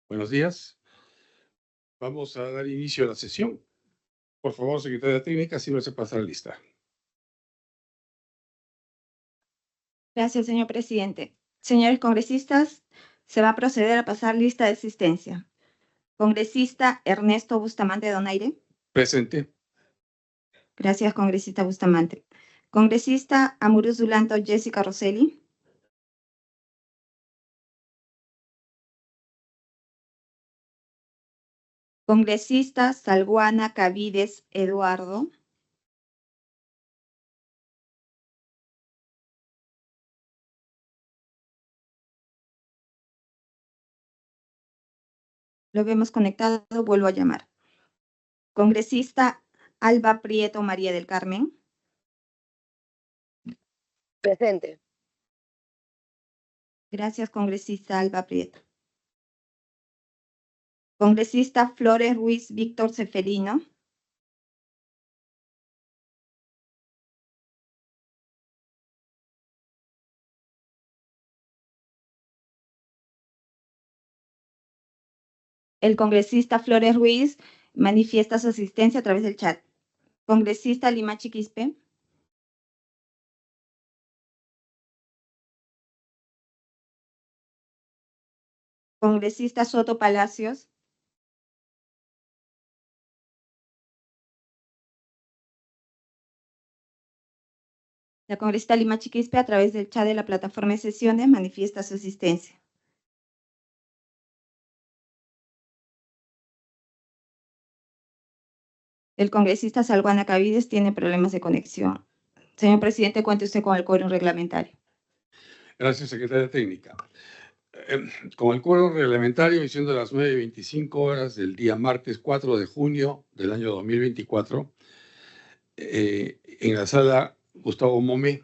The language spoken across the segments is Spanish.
Buenos días. Vamos a dar inicio a la sesión. Por favor, secretaria técnica, sírvase pasar lista. Gracias, señor presidente. Señores congresistas, se va a proceder a pasar lista de asistencia. Congresista Ernesto Bustamante Donaire. Presente. Gracias, congresista Bustamante. Congresista Amuruz Dulanto Jessica Rosselli. Congresista Salguana Cavides Eduardo. Lo vemos conectado, vuelvo a llamar. Congresista Alba Prieto María del Carmen. Presente. Gracias, congresista Alba Prieto. Congresista Flores Ruiz Víctor Ceferino. El congresista Flores Ruiz manifiesta su asistencia a través del chat. Congresista Limachi Quispe. Congresista Soto Palacios. La congresista Limachi Quispe, a través del chat de la plataforma de sesiones, manifiesta su asistencia. El congresista Salguana Cavides tiene problemas de conexión. Señor presidente, cuente usted con el quórum reglamentario. Gracias, secretaria técnica. Con el quórum reglamentario, y siendo las 9:25 horas del día martes 4 de junio del año 2024, en la sala Gustavo Mome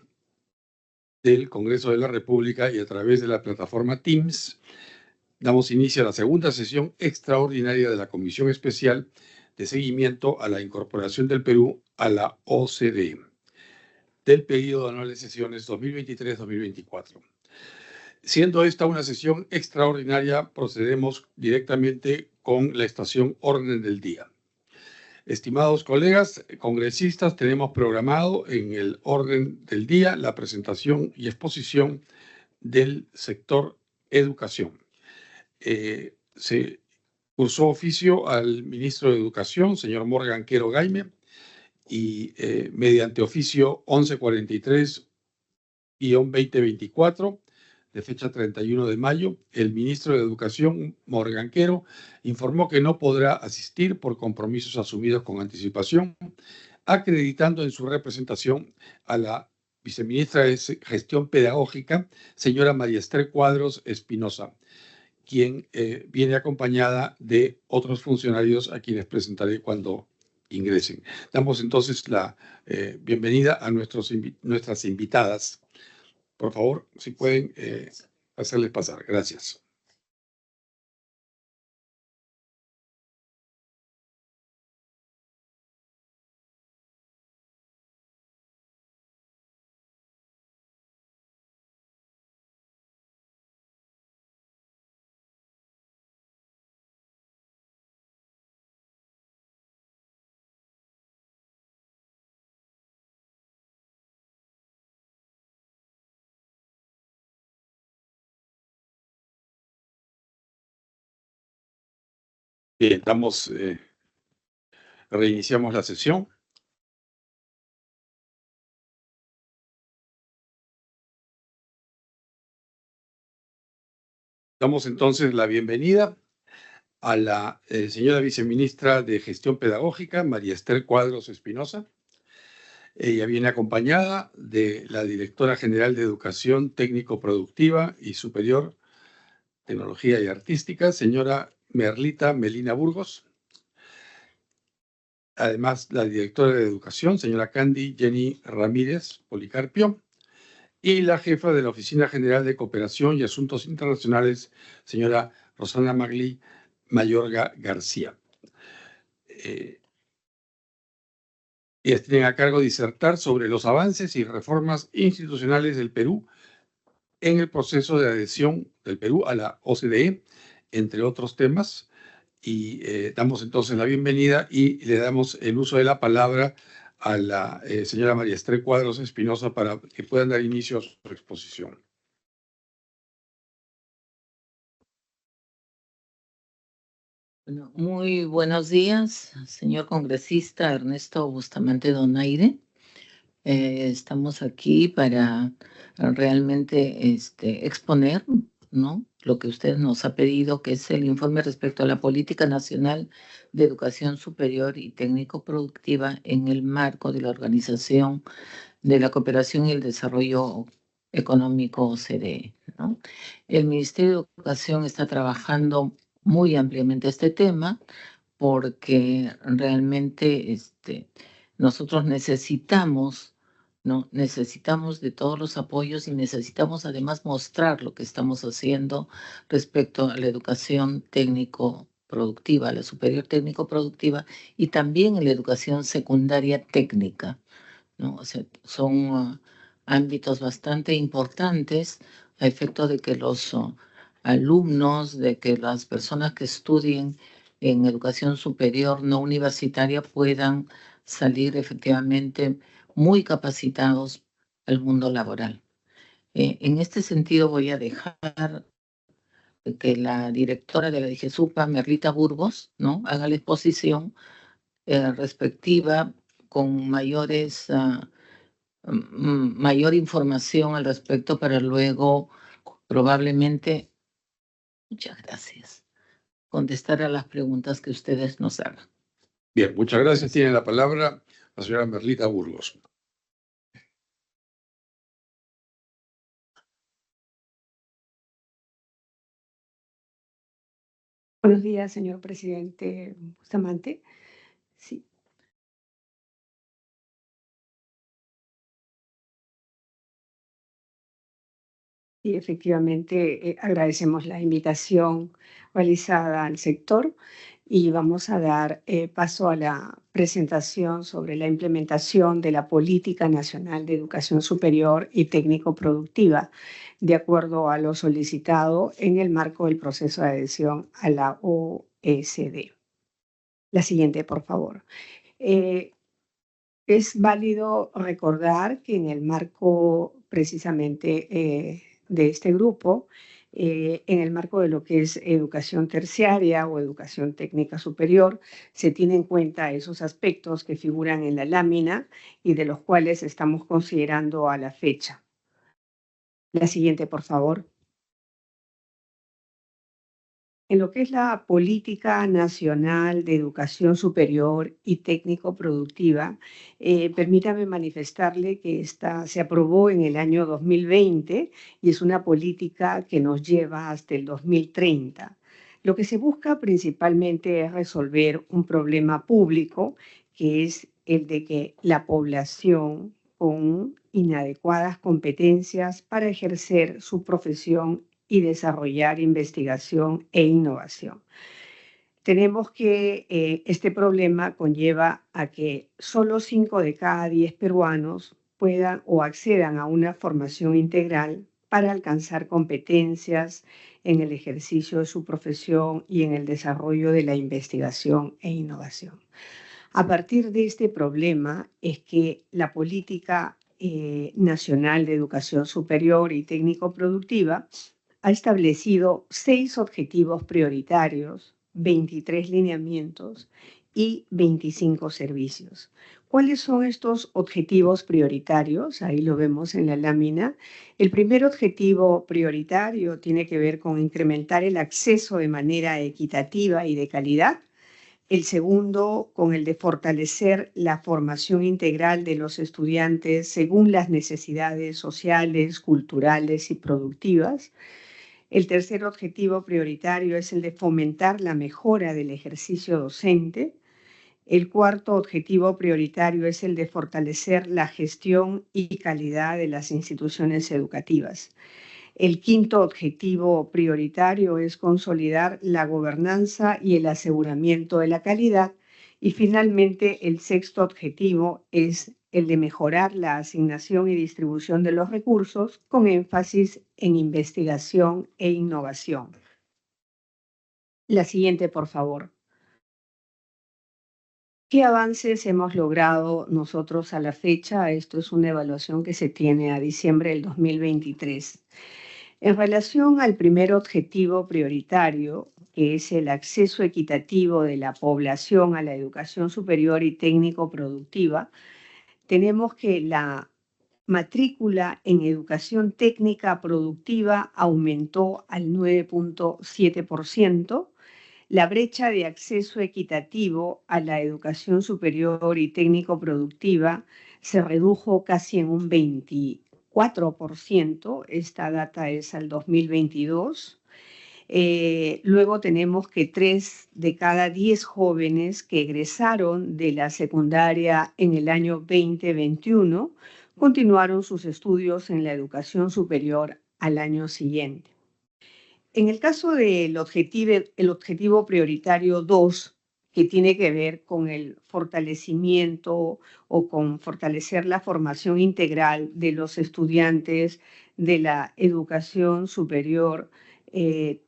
del Congreso de la República y a través de la plataforma Teams, damos inicio a la segunda sesión extraordinaria de la Comisión Especial de Seguimiento a la Incorporación del Perú a la OCDE del periodo anual de sesiones 2023-2024. Siendo esta una sesión extraordinaria, procedemos directamente con la estación orden del día. Estimados colegas congresistas, tenemos programado en el orden del día la presentación y exposición del sector educación. Se cursó oficio al ministro de Educación, señor Morgan Quero Gaime, y mediante oficio 1143-2024, de fecha 31 de mayo, el ministro de Educación, Morgan Quero, informó que no podrá asistir por compromisos asumidos con anticipación, acreditando en su representación a la viceministra de Gestión Pedagógica, señora María Esther Cuadros Espinosa, quien viene acompañada de otros funcionarios a quienes presentaré cuando ingresen. Damos entonces la bienvenida a nuestras invitadas. Por favor, si pueden hacerles pasar. Gracias. Bien, reiniciamos la sesión. Damos entonces la bienvenida a la señora viceministra de Gestión Pedagógica, María Esther Cuadros Espinosa. Ella viene acompañada de la directora general de Educación Técnico-Productiva y Superior, Tecnología y Artística, señora Merlita Melina Burgos. Además, la directora de Educación, señora Candy Jenny Ramírez Policarpio, y la jefa de la Oficina General de Cooperación y Asuntos Internacionales, señora Rosana Magli Mayorga García. Ellas tienen a cargo disertar sobre los avances y reformas institucionales del Perú en el proceso de adhesión del Perú a la OCDE entre otros temas. Y damos entonces la bienvenida y le damos el uso de la palabra a la señora María Esther Cuadros Espinosa para que puedan dar inicio a su exposición. Bueno, muy buenos días, señor congresista Ernesto Bustamante Donaire. Estamos aquí para realmente exponer, ¿no?, lo que usted nos ha pedido, que es el informe respecto a la Política Nacional de Educación Superior y Técnico-Productiva en el marco de la Organización de la Cooperación y el Desarrollo Económico, OCDE, ¿no? El Ministerio de Educación está trabajando muy ampliamente este tema porque realmente nosotros necesitamos, ¿no?, necesitamos de todos los apoyos y necesitamos además mostrar lo que estamos haciendo respecto a la educación técnico-productiva, la superior técnico-productiva y también en la educación secundaria técnica, ¿no? O sea, son ámbitos bastante importantes a efecto de que los alumnos, de que las personas que estudien en educación superior no universitaria puedan salir efectivamente muy capacitados al mundo laboral. En este sentido voy a dejar que la directora de la DIGESUPA, Merlita Burgos, ¿no?, haga la exposición respectiva con mayor información al respecto para luego probablemente, muchas gracias, contestar a las preguntas que ustedes nos hagan. Bien, muchas gracias. Tiene la palabra la señora Merlita Burgos. Buenos días, señor presidente Bustamante. Sí. Y efectivamente agradecemos la invitación realizada al sector y vamos a dar paso a la presentación sobre la implementación de la Política Nacional de Educación Superior y Técnico-Productiva, de acuerdo a lo solicitado en el marco del proceso de adhesión a la OECD. La siguiente, por favor. Es válido recordar que en el marco precisamente de este grupo, en el marco de lo que es educación terciaria o educación técnica superior, se tienen en cuenta esos aspectos que figuran en la lámina y de los cuales estamos considerando a la fecha. La siguiente, por favor. En lo que es la Política Nacional de Educación Superior y Técnico-Productiva, permítame manifestarle que esta se aprobó en el año 2020 y es una política que nos lleva hasta el 2030. Lo que se busca principalmente es resolver un problema público, que es el de que la población con inadecuadas competencias para ejercer su profesión y desarrollar investigación e innovación. Tenemos que este problema conlleva a que solo 5 de cada 10 peruanos puedan o accedan a una formación integral para alcanzar competencias en el ejercicio de su profesión y en el desarrollo de la investigación e innovación. A partir de este problema es que la Política Nacional de Educación Superior y Técnico-Productiva ha establecido 6 objetivos prioritarios, 23 lineamientos y 25 servicios. ¿Cuáles son estos objetivos prioritarios? Ahí lo vemos en la lámina. El primer objetivo prioritario tiene que ver con incrementar el acceso de manera equitativa y de calidad. El segundo, con el de fortalecer la formación integral de los estudiantes según las necesidades sociales, culturales y productivas. El tercer objetivo prioritario es el de fomentar la mejora del ejercicio docente. El cuarto objetivo prioritario es el de fortalecer la gestión y calidad de las instituciones educativas. El quinto objetivo prioritario es consolidar la gobernanza y el aseguramiento de la calidad. Y finalmente, el sexto objetivo es el de mejorar la asignación y distribución de los recursos con énfasis en investigación e innovación. La siguiente, por favor. ¿Qué avances hemos logrado nosotros a la fecha? Esto es una evaluación que se tiene a diciembre del 2023. En relación al primer objetivo prioritario, que es el acceso equitativo de la población a la educación superior y técnico-productiva, tenemos que la matrícula en educación técnica productiva aumentó al 9.7%. La brecha de acceso equitativo a la educación superior y técnico-productiva se redujo casi en un 24%. Esta data es al 2022. Luego tenemos que 3 de cada 10 jóvenes que egresaron de la secundaria en el año 2021 continuaron sus estudios en la educación superior al año siguiente. En el caso del objetivo prioritario 2, que tiene que ver con el fortalecimiento o con fortalecer la formación integral de los estudiantes de la educación superior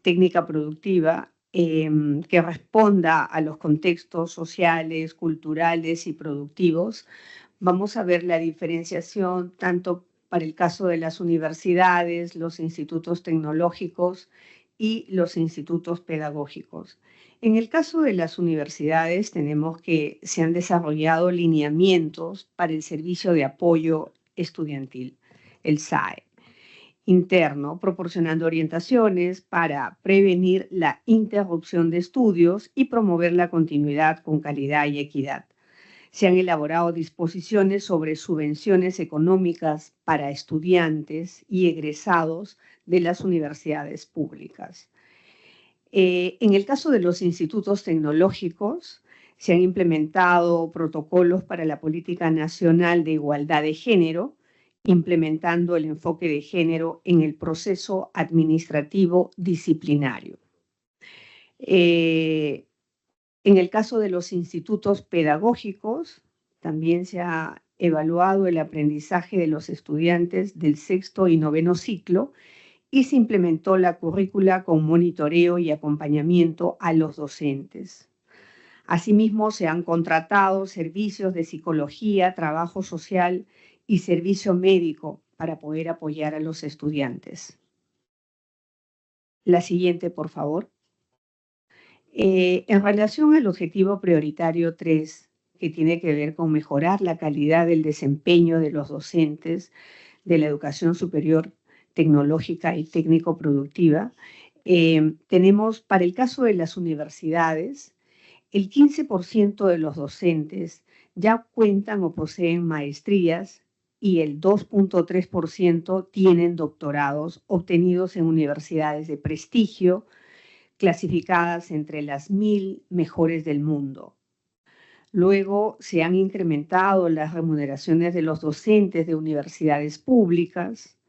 técnica productiva, que responda a los contextos sociales, culturales y productivos, vamos a ver la diferenciación tanto para el caso de las universidades, los institutos tecnológicos y los institutos pedagógicos. En el caso de las universidades tenemos que se han desarrollado lineamientos para el servicio de apoyo estudiantil, el SAE interno, proporcionando orientaciones para prevenir la interrupción de estudios y promover la continuidad con calidad y equidad. Se han elaborado disposiciones sobre subvenciones económicas para estudiantes y egresados de las universidades públicas. En el caso de los institutos tecnológicos, se han implementado protocolos para la Política Nacional de Igualdad de Género, implementando el enfoque de género en el proceso administrativo disciplinario. En el caso de los institutos pedagógicos, también se ha evaluado el aprendizaje de los estudiantes del 6º y 9º ciclo y se implementó la currícula con monitoreo y acompañamiento a los docentes. Asimismo, se han contratado servicios de psicología, trabajo social y servicio médico para poder apoyar a los estudiantes. La siguiente, por favor. En relación al objetivo prioritario 3, que tiene que ver con mejorar la calidad del desempeño de los docentes de la educación superior tecnológica y técnico-productiva, tenemos para el caso de las universidades, el 15% de los docentes ya cuentan o poseen maestrías y el 2.3% tienen doctorados obtenidos en universidades de prestigio, clasificadas entre las 1000 mejores del mundo. Luego se han incrementado las remuneraciones de los docentes de universidades públicas,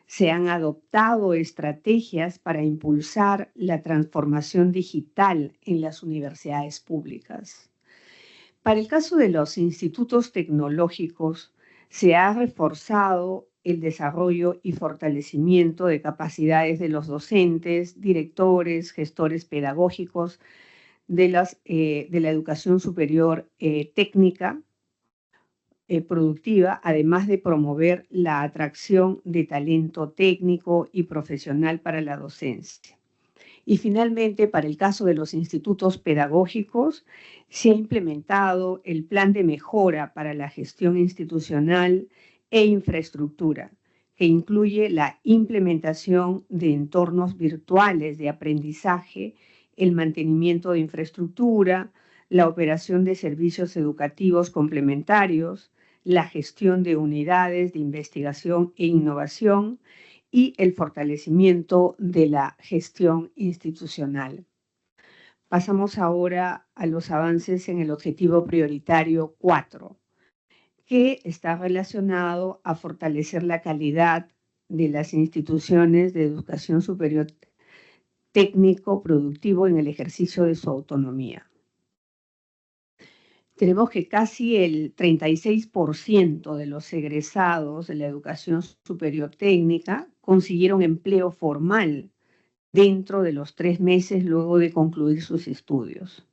se han adoptado estrategias para impulsar la transformación digital en las universidades públicas. Para el caso de los institutos tecnológicos, se ha reforzado el desarrollo y fortalecimiento de capacidades de los docentes, directores, gestores pedagógicos de la educación superior técnica productiva, además de promover la atracción de talento técnico y profesional para la docencia. Y finalmente, para el caso de los institutos pedagógicos, se ha implementado el plan de mejora para la gestión institucional e infraestructura, que incluye la implementación de entornos virtuales de aprendizaje, el mantenimiento de infraestructura, la operación de servicios educativos complementarios, la gestión de unidades de investigación e innovación y el fortalecimiento de la gestión institucional. Pasamos ahora a los avances en el objetivo prioritario 4, que está relacionado a fortalecer la calidad de las instituciones de educación superior técnico productivo en el ejercicio de su autonomía. Tenemos que casi el 36% de los egresados de la educación superior técnica consiguieron empleo formal dentro de los 3 meses luego de concluir sus estudios.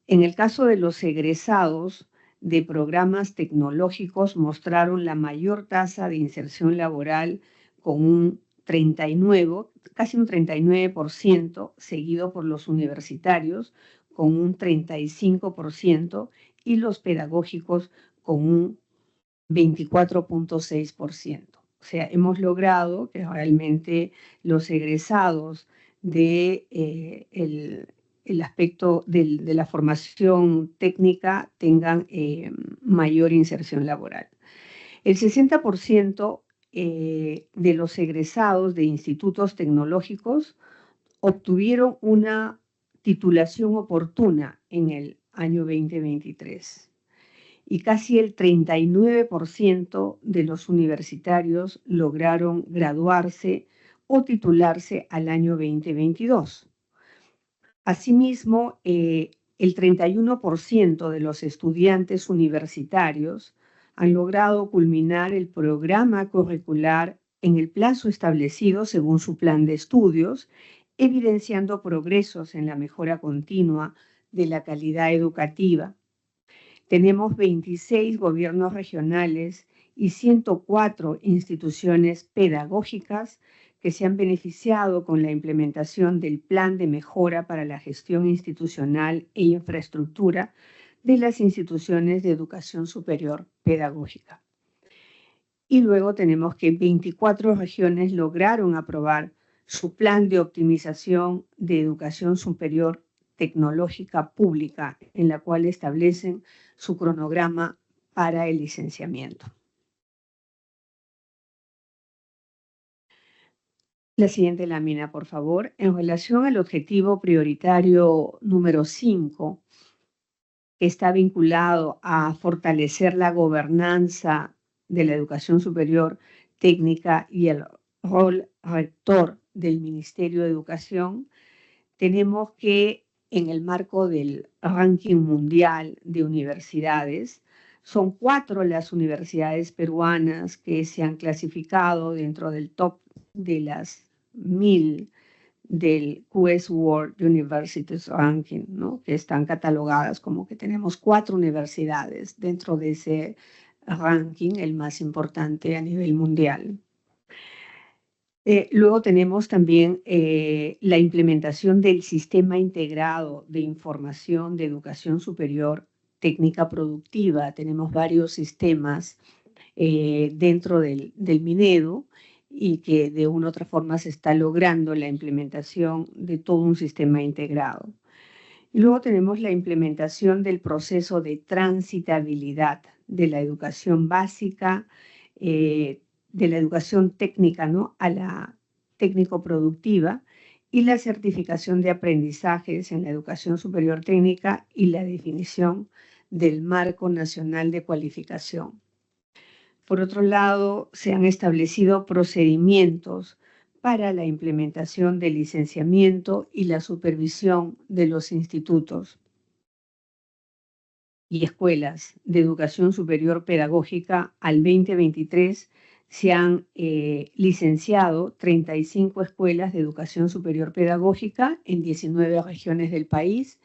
En el caso de los egresados de programas tecnológicos mostraron la mayor tasa de inserción laboral con un 39, casi un 39%, seguido por los universitarios con un 35% y los pedagógicos con un 24.6%. O sea, hemos logrado que realmente los egresados de el aspecto de la formación técnica tengan mayor inserción laboral. El 60% de los egresados de institutos tecnológicos obtuvieron una titulación oportuna en el año 2023. Y casi el 39% de los universitarios lograron graduarse o titularse al año 2022. Asimismo, el 31% de los estudiantes universitarios han logrado culminar el programa curricular en el plazo establecido según su plan de estudios, evidenciando progresos en la mejora continua de la calidad educativa. Tenemos 26 gobiernos regionales y 104 instituciones pedagógicas que se han beneficiado con la implementación del Plan de Mejora para la Gestión Institucional e Infraestructura de las instituciones de educación superior pedagógica. Y luego tenemos que 24 regiones lograron aprobar su plan de optimización de educación superior tecnológica pública, en la cual establecen su cronograma para el licenciamiento. La siguiente lámina, por favor. En relación al objetivo prioritario número 5, que está vinculado a fortalecer la gobernanza de la educación superior técnica y el rol rector del Ministerio de Educación, tenemos que en el marco del ranking mundial de universidades, son 4 las universidades peruanas que se han clasificado dentro del top de las 1000 del QS World Universities Ranking, ¿no? Que están catalogadas como que tenemos 4 universidades dentro de ese ranking, el más importante a nivel mundial. Luego tenemos también la implementación del Sistema Integrado de Información de Educación Superior Técnica Productiva. Tenemos varios sistemas dentro del Minedu y que de una u otra forma se está logrando la implementación de todo un sistema integrado. Y luego tenemos la implementación del proceso de transitabilidad de la educación básica, de la educación técnica, ¿no?, a la técnico-productiva, y la certificación de aprendizajes en la educación superior técnica y la definición del Marco Nacional de Cualificación. Por otro lado, se han establecido procedimientos para la implementación del licenciamiento y la supervisión de los institutos y escuelas de educación superior pedagógica. Al 2023 se han licenciado 35 escuelas de educación superior pedagógica en 19 regiones del país,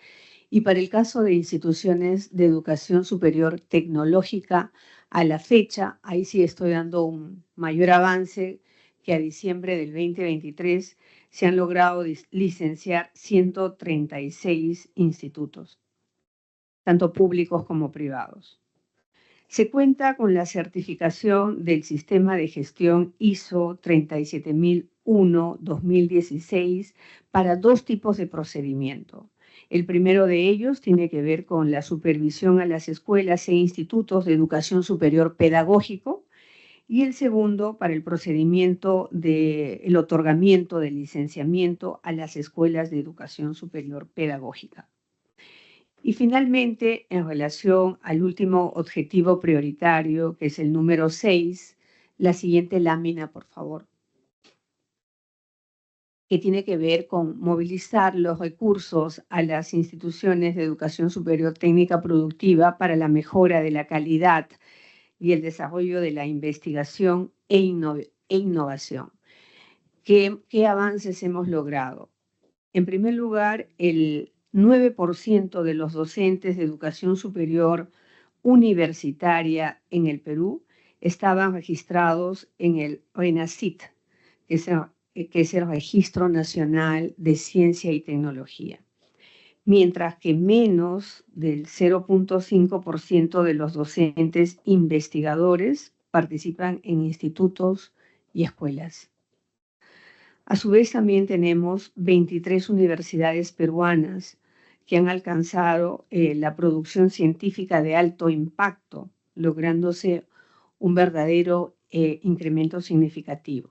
y para el caso de instituciones de educación superior tecnológica, a la fecha, ahí sí estoy dando un mayor avance, que a diciembre del 2023 se han logrado licenciar 136 institutos, tanto públicos como privados. Se cuenta con la certificación del Sistema de Gestión ISO 37001-2016 para 2 tipos de procedimiento. El primero de ellos tiene que ver con la supervisión a las escuelas e institutos de educación superior pedagógico, y el segundo para el procedimiento del otorgamiento del licenciamiento a las escuelas de educación superior pedagógica. Y finalmente, en relación al último objetivo prioritario, que es el número 6, la siguiente lámina, por favor, que tiene que ver con movilizar los recursos a las instituciones de educación superior técnica productiva para la mejora de la calidad y el desarrollo de la investigación e innovación. ¿Qué avances hemos logrado? En primer lugar, el 9% de los docentes de educación superior universitaria en el Perú estaban registrados en el RENACIT, que es el Registro Nacional de Ciencia y Tecnología, mientras que menos del 0.5% de los docentes investigadores participan en institutos y escuelas. A su vez, también tenemos 23 universidades peruanas que han alcanzado la producción científica de alto impacto, lográndose un verdadero incremento significativo.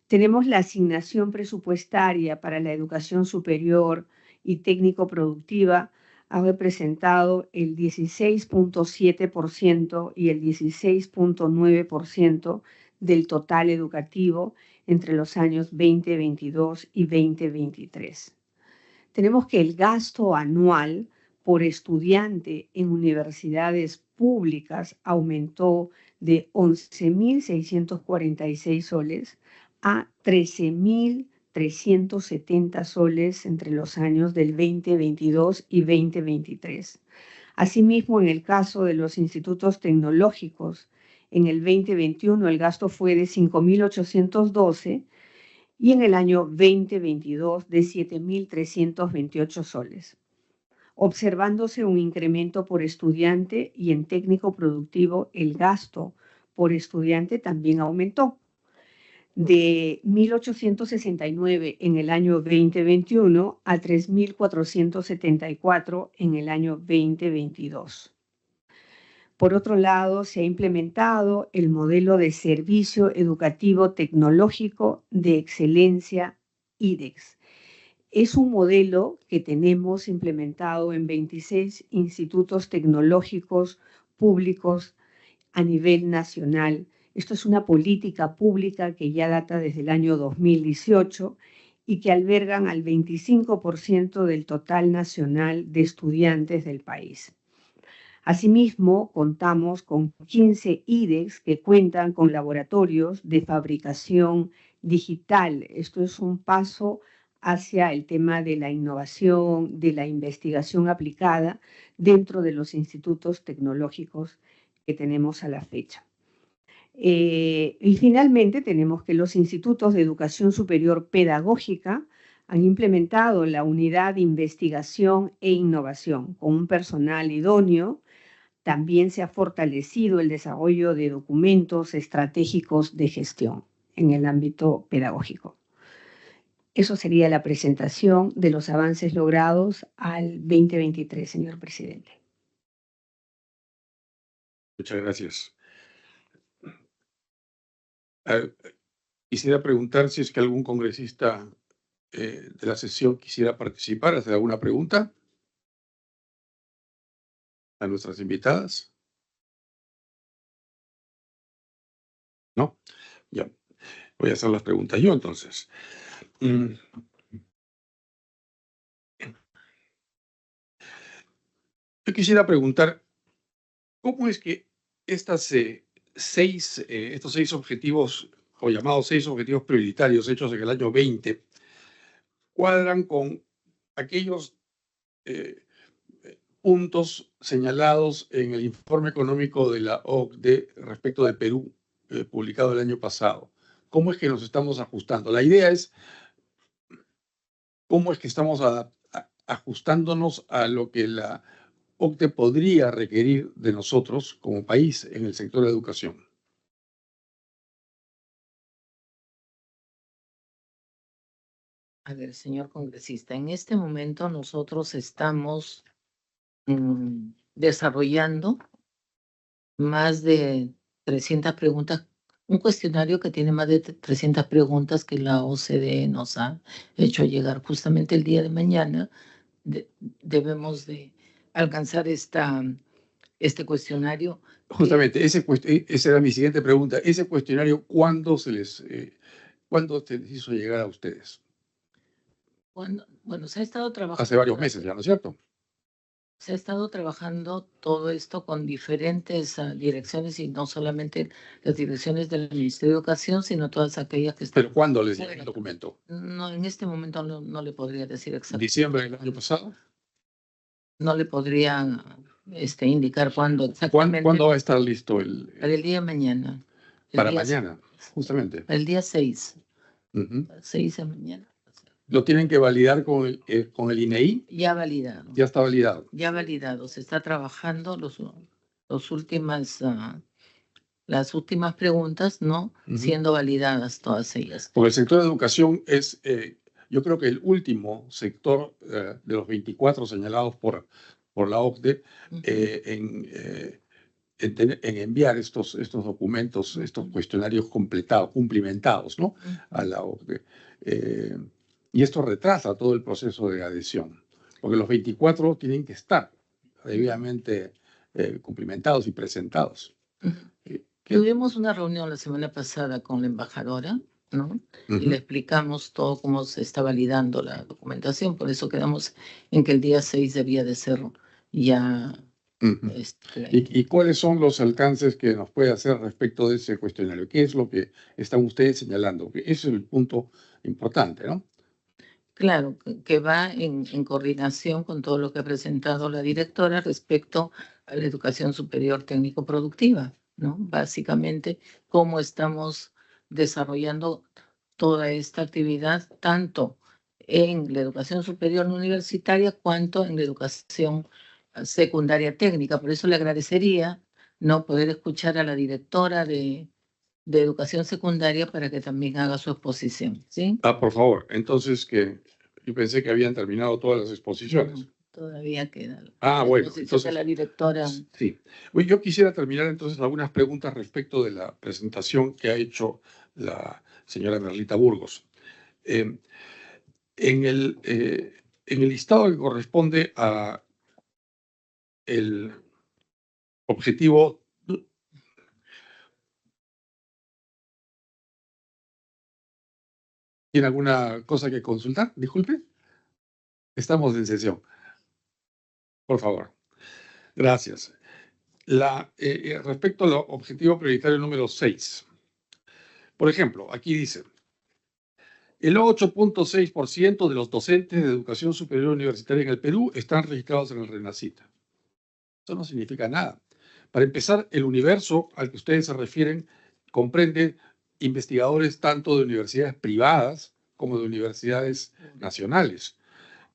Tenemos la asignación presupuestaria para la educación superior y técnico-productiva, ha representado el 16.7% y el 16.9% del total educativo entre los años 2022 y 2023. Tenemos que el gasto anual por estudiante en universidades públicas aumentó de 11.646 soles a 13.370 soles entre los años del 2022 y 2023. Asimismo, en el caso de los institutos tecnológicos, en el 2021 el gasto fue de 5.812 y en el año 2022 de 7.328 soles, observándose un incremento por estudiante, y en técnico productivo el gasto por estudiante también aumentó de 1.869 en el año 2021 a 3.474 en el año 2022. Por otro lado, se ha implementado el modelo de servicio educativo tecnológico de excelencia IDEX. Es un modelo que tenemos implementado en 26 institutos tecnológicos públicos a nivel nacional. Esto es una política pública que ya data desde el año 2018 y que albergan al 25% del total nacional de estudiantes del país. Asimismo, contamos con 15 IDEX que cuentan con laboratorios de fabricación digital. Esto es un paso hacia el tema de la innovación, de la investigación aplicada dentro de los institutos tecnológicos que tenemos a la fecha. Y finalmente tenemos que los institutos de educación superior pedagógica han implementado la unidad de investigación e innovación con un personal idóneo. También se ha fortalecido el desarrollo de documentos estratégicos de gestión en el ámbito pedagógico. Eso sería la presentación de los avances logrados al 2023, señor presidente. Muchas gracias. Quisiera preguntar si es que algún congresista de la sesión quisiera participar, hacer alguna pregunta a nuestras invitadas. ¿No? Ya. Voy a hacer las preguntas yo entonces. Yo quisiera preguntar, ¿cómo es que estos seis objetivos, o llamados 6 objetivos prioritarios hechos en el año 20, cuadran con aquellos puntos señalados en el informe económico de la OCDE respecto de Perú, publicado el año pasado? ¿Cómo es que nos estamos ajustando? La idea es cómo es que estamos ajustándonos a lo que la OCDE podría requerir de nosotros como país en el sector de educación. A ver, señor congresista, en este momento nosotros estamos desarrollando más de 300 preguntas, un cuestionario que tiene más de 300 preguntas que la OCDE nos ha hecho llegar. Justamente el día de mañana debemos de alcanzar este cuestionario. Justamente, esa era mi siguiente pregunta. Ese cuestionario, ¿cuándo se les hizo llegar a ustedes? Bueno, se ha estado trabajando. Hace varios meses ya, ¿no es cierto? Se ha estado trabajando todo esto con diferentes direcciones y no solamente las direcciones del Ministerio de Educación, sino todas aquellas que están. ¿Pero cuándo les llegó el documento? No, en este momento no le podría decir ¿En exactamente. diciembre del año pasado? No le podría indicar cuándo exactamente. ¿Cuándo va a estar listo Para el día de mañana. para mañana, justamente? Para el día 6. Ujú. 6 de mañana. ¿Lo tienen que validar con el INEI? Ya validado. Ya está validado. Ya validado. Se está trabajando las últimas preguntas, ¿no? Ujú. Siendo validadas todas ellas. Porque el sector de educación es, yo creo que el último sector de los 24 señalados por la OCDE Ujú. en enviar estos documentos, estos cuestionarios cumplimentados, ¿no? Ujú. A la OCDE. Y esto retrasa todo el proceso de adhesión, porque los 24 tienen que estar debidamente cumplimentados y presentados. Ujú. Tuvimos una reunión la semana pasada con la embajadora, ¿no? Y Ujú. le explicamos todo cómo se está validando la documentación, por eso quedamos en que el día 6 debía de ser ya. Ujú. ¿Y cuáles son los alcances que nos puede hacer respecto de ese cuestionario? ¿Qué es lo que están ustedes señalando? Ese es el punto importante, ¿no? Claro, que va en coordinación con todo lo que ha presentado la directora respecto a la educación superior técnico-productiva, ¿no? Básicamente, cómo estamos desarrollando toda esta actividad, tanto en la educación superior no universitaria, cuanto en la educación secundaria técnica. Por eso le agradecería, ¿no?, poder escuchar a la directora de educación secundaria para que también haga su exposición, ¿sí? Por favor. Entonces, yo pensé que habían terminado todas las exposiciones. No, todavía queda Ah, la bueno, exposición entonces, de la directora. sí. Oye, yo quisiera terminar entonces algunas preguntas respecto de la presentación que ha hecho la señora Merlita Burgos. En el listado que corresponde a el objetivo. ¿Tiene alguna cosa que consultar? Disculpe. Estamos en sesión. Por favor. Gracias. Respecto al objetivo prioritario número 6. Por ejemplo, aquí dice, el 8.6% de los docentes de educación superior universitaria en el Perú están registrados en el RENACYT. Eso no significa nada. Para empezar, el universo al que ustedes se refieren comprende investigadores tanto de universidades privadas como de universidades nacionales.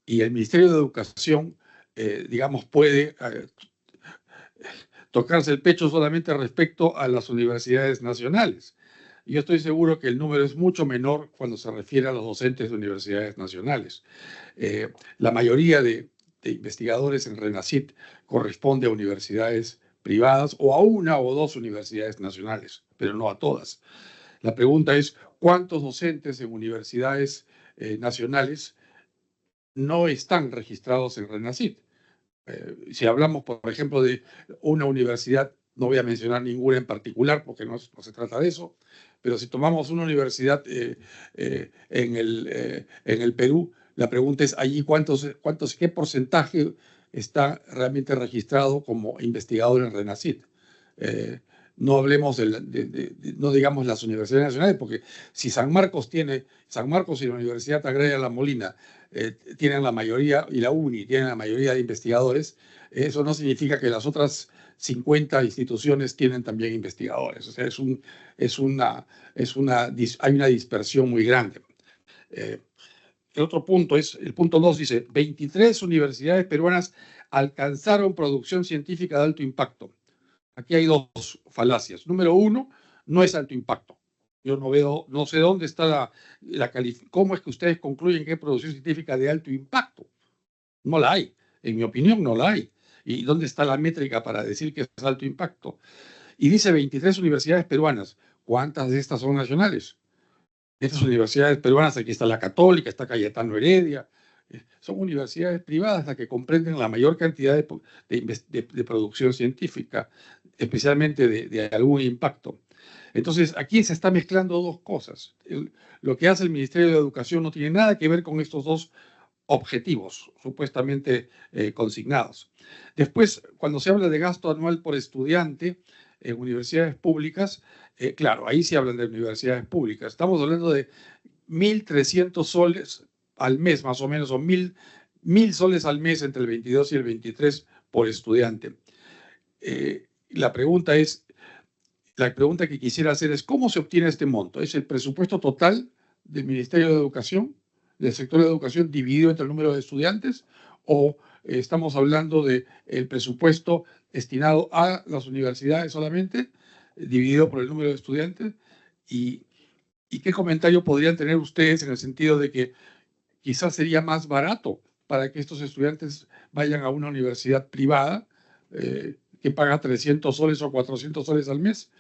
Y el Ministerio de Educación, digamos, puede tocarse el pecho solamente respecto a las universidades nacionales. Yo estoy seguro que el número es mucho menor cuando se refiere a los docentes de universidades nacionales. La mayoría de investigadores en RENACYT corresponde a universidades privadas o a una o dos universidades nacionales, pero no a todas. La pregunta es, ¿cuántos docentes en universidades nacionales no están registrados en RENACYT? Si hablamos, por ejemplo, de una universidad, no voy a mencionar ninguna en particular porque no se trata de eso, pero si tomamos una universidad en el Perú, la pregunta es allí qué porcentaje está realmente registrado como investigador en RENACYT. No hablemos no digamos las universidades nacionales, porque si San Marcos y la Universidad Agraria La Molina tienen la mayoría, y la UNI tienen la mayoría de investigadores, eso no significa que las otras 50 instituciones tienen también investigadores. O sea, hay una dispersión muy grande. El otro punto el punto 2 dice, 23 universidades peruanas alcanzaron producción científica de alto impacto. Aquí hay dos falacias. Número uno, no es alto impacto. Yo no sé dónde está cómo es que ustedes concluyen que hay producción científica de alto impacto. No la hay. En mi opinión, no la hay. ¿Y dónde está la métrica para decir que es alto impacto? Y dice 23 universidades peruanas. ¿Cuántas de estas son nacionales? De estas universidades peruanas, aquí está la Católica, está Cayetano Heredia. Son universidades privadas las que comprenden la mayor cantidad de producción científica, especialmente de algún impacto. Entonces, aquí se está mezclando dos cosas. Lo que hace el Ministerio de Educación no tiene nada que ver con estos dos objetivos supuestamente consignados. Después, cuando se habla de gasto anual por estudiante en universidades públicas, claro, ahí sí hablan de universidades públicas. Estamos hablando de 1.300 soles al mes, más o menos, o 1.000 soles al mes entre el 22 y el 23 por estudiante. La pregunta que quisiera hacer es, ¿cómo se obtiene este monto? ¿Es el presupuesto total del Ministerio de Educación, del sector de educación, dividido entre el número de estudiantes? ¿O estamos hablando del presupuesto destinado a las universidades solamente, dividido por el número de estudiantes? ¿Y qué comentario podrían tener ustedes en el sentido de que quizás sería más barato para que estos estudiantes vayan a una universidad privada que paga 300 soles o 400 soles al mes?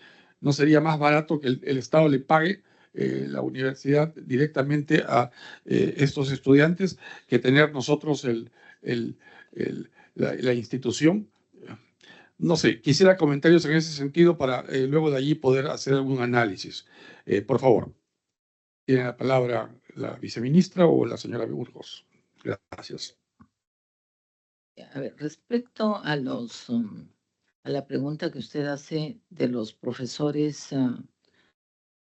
¿No sería más barato que el Estado le pague la universidad directamente a estos estudiantes que tener nosotros la institución? No sé, quisiera comentarios en ese sentido para luego de allí poder hacer algún análisis. Por favor, tiene la palabra la viceministra o la señora Burgos. Gracias. A ver, respecto a la pregunta que usted hace de los profesores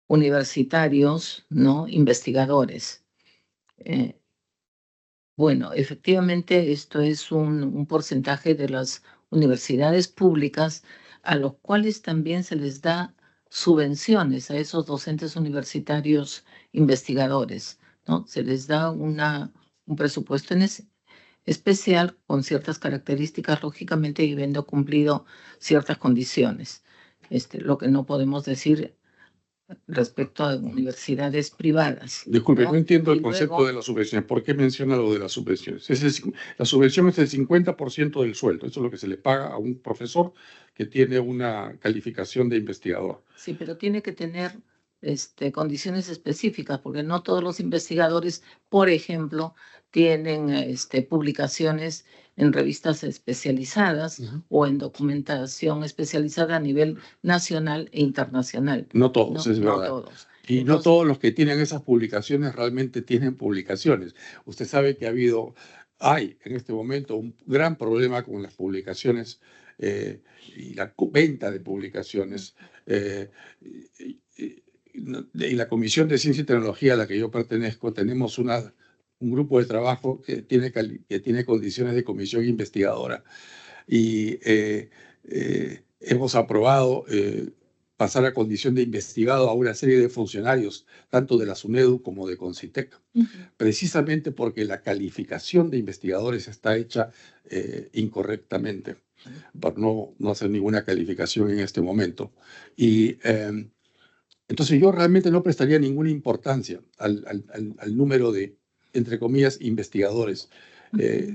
universitarios, ¿no? Investigadores. Bueno, efectivamente, esto es un porcentaje de las universidades públicas a los cuales también se les da subvenciones a esos docentes universitarios investigadores, ¿no? Se les da un presupuesto especial con ciertas características, lógicamente, y habiendo cumplido ciertas condiciones. Lo que no podemos decir respecto a universidades privadas. Disculpe, no entiendo el Y concepto luego, de las subvenciones. ¿Por qué menciona lo de las subvenciones? La subvención es el 50% del sueldo. Eso es lo que se le paga a un profesor que tiene una calificación de investigador. sí, pero tiene que tener condiciones específicas, porque no todos los investigadores, por ejemplo, tienen publicaciones en revistas especializadas o en documentación especializada a nivel nacional e internacional. No todos, es verdad. No todos. Y no todos los que tienen esas publicaciones realmente tienen publicaciones. Usted sabe que hay en este momento un gran problema con las publicaciones y la venta de publicaciones. Y la Comisión de Ciencia y Tecnología a la que yo pertenezco, tenemos un grupo de trabajo que tiene condiciones de comisión investigadora. Y hemos aprobado pasar a condición de investigado a una serie de funcionarios, tanto de la SUNEDU como de CONCITEC, precisamente porque la calificación de investigadores está hecha incorrectamente, por no hacer ninguna calificación en este momento. Y entonces yo realmente no prestaría ninguna importancia al número de, entre comillas, investigadores.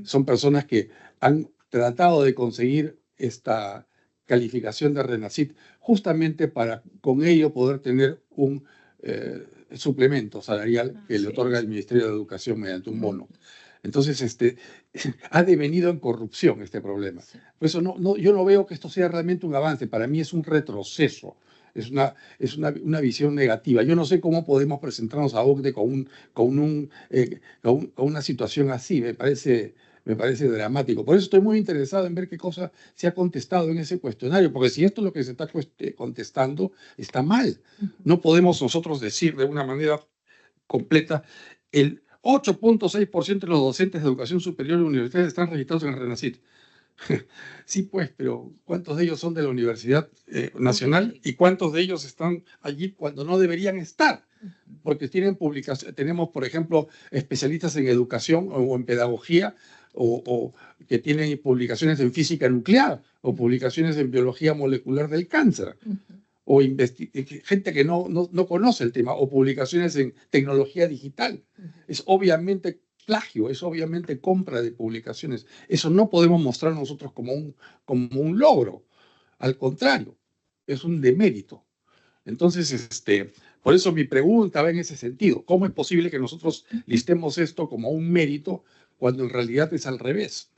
Son personas que han tratado de conseguir esta calificación de RENACYT justamente para con ello poder tener un suplemento salarial que le otorga el Ministerio de Educación mediante un bono. Entonces, ha devenido en corrupción este problema. Por eso yo no veo que esto sea realmente un avance. Para mí es un retroceso. Es una visión negativa. Yo no sé cómo podemos presentarnos a OCDE con una situación así. Me parece dramático. Por eso estoy muy interesado en ver qué cosa se ha contestado en ese cuestionario, porque si esto es lo que se está contestando, está mal. No podemos nosotros decir de una manera completa el 8.6% de los docentes de educación superior y universidades están registrados en el RENACYT. Sí, pues, pero ¿cuántos de ellos son de la Universidad Nacional y cuántos de ellos están allí cuando no deberían estar? Porque tenemos, por ejemplo, especialistas en educación o en pedagogía o que tienen publicaciones en física nuclear o publicaciones en biología molecular del cáncer. O gente que no conoce el tema, o publicaciones en tecnología digital. Es obviamente plagio, es obviamente compra de publicaciones. Eso no podemos mostrar nosotros como un logro. Al contrario, es un demérito. Entonces, por eso mi pregunta va en ese sentido. ¿Cómo es posible que nosotros listemos esto como un mérito cuando en realidad es al revés?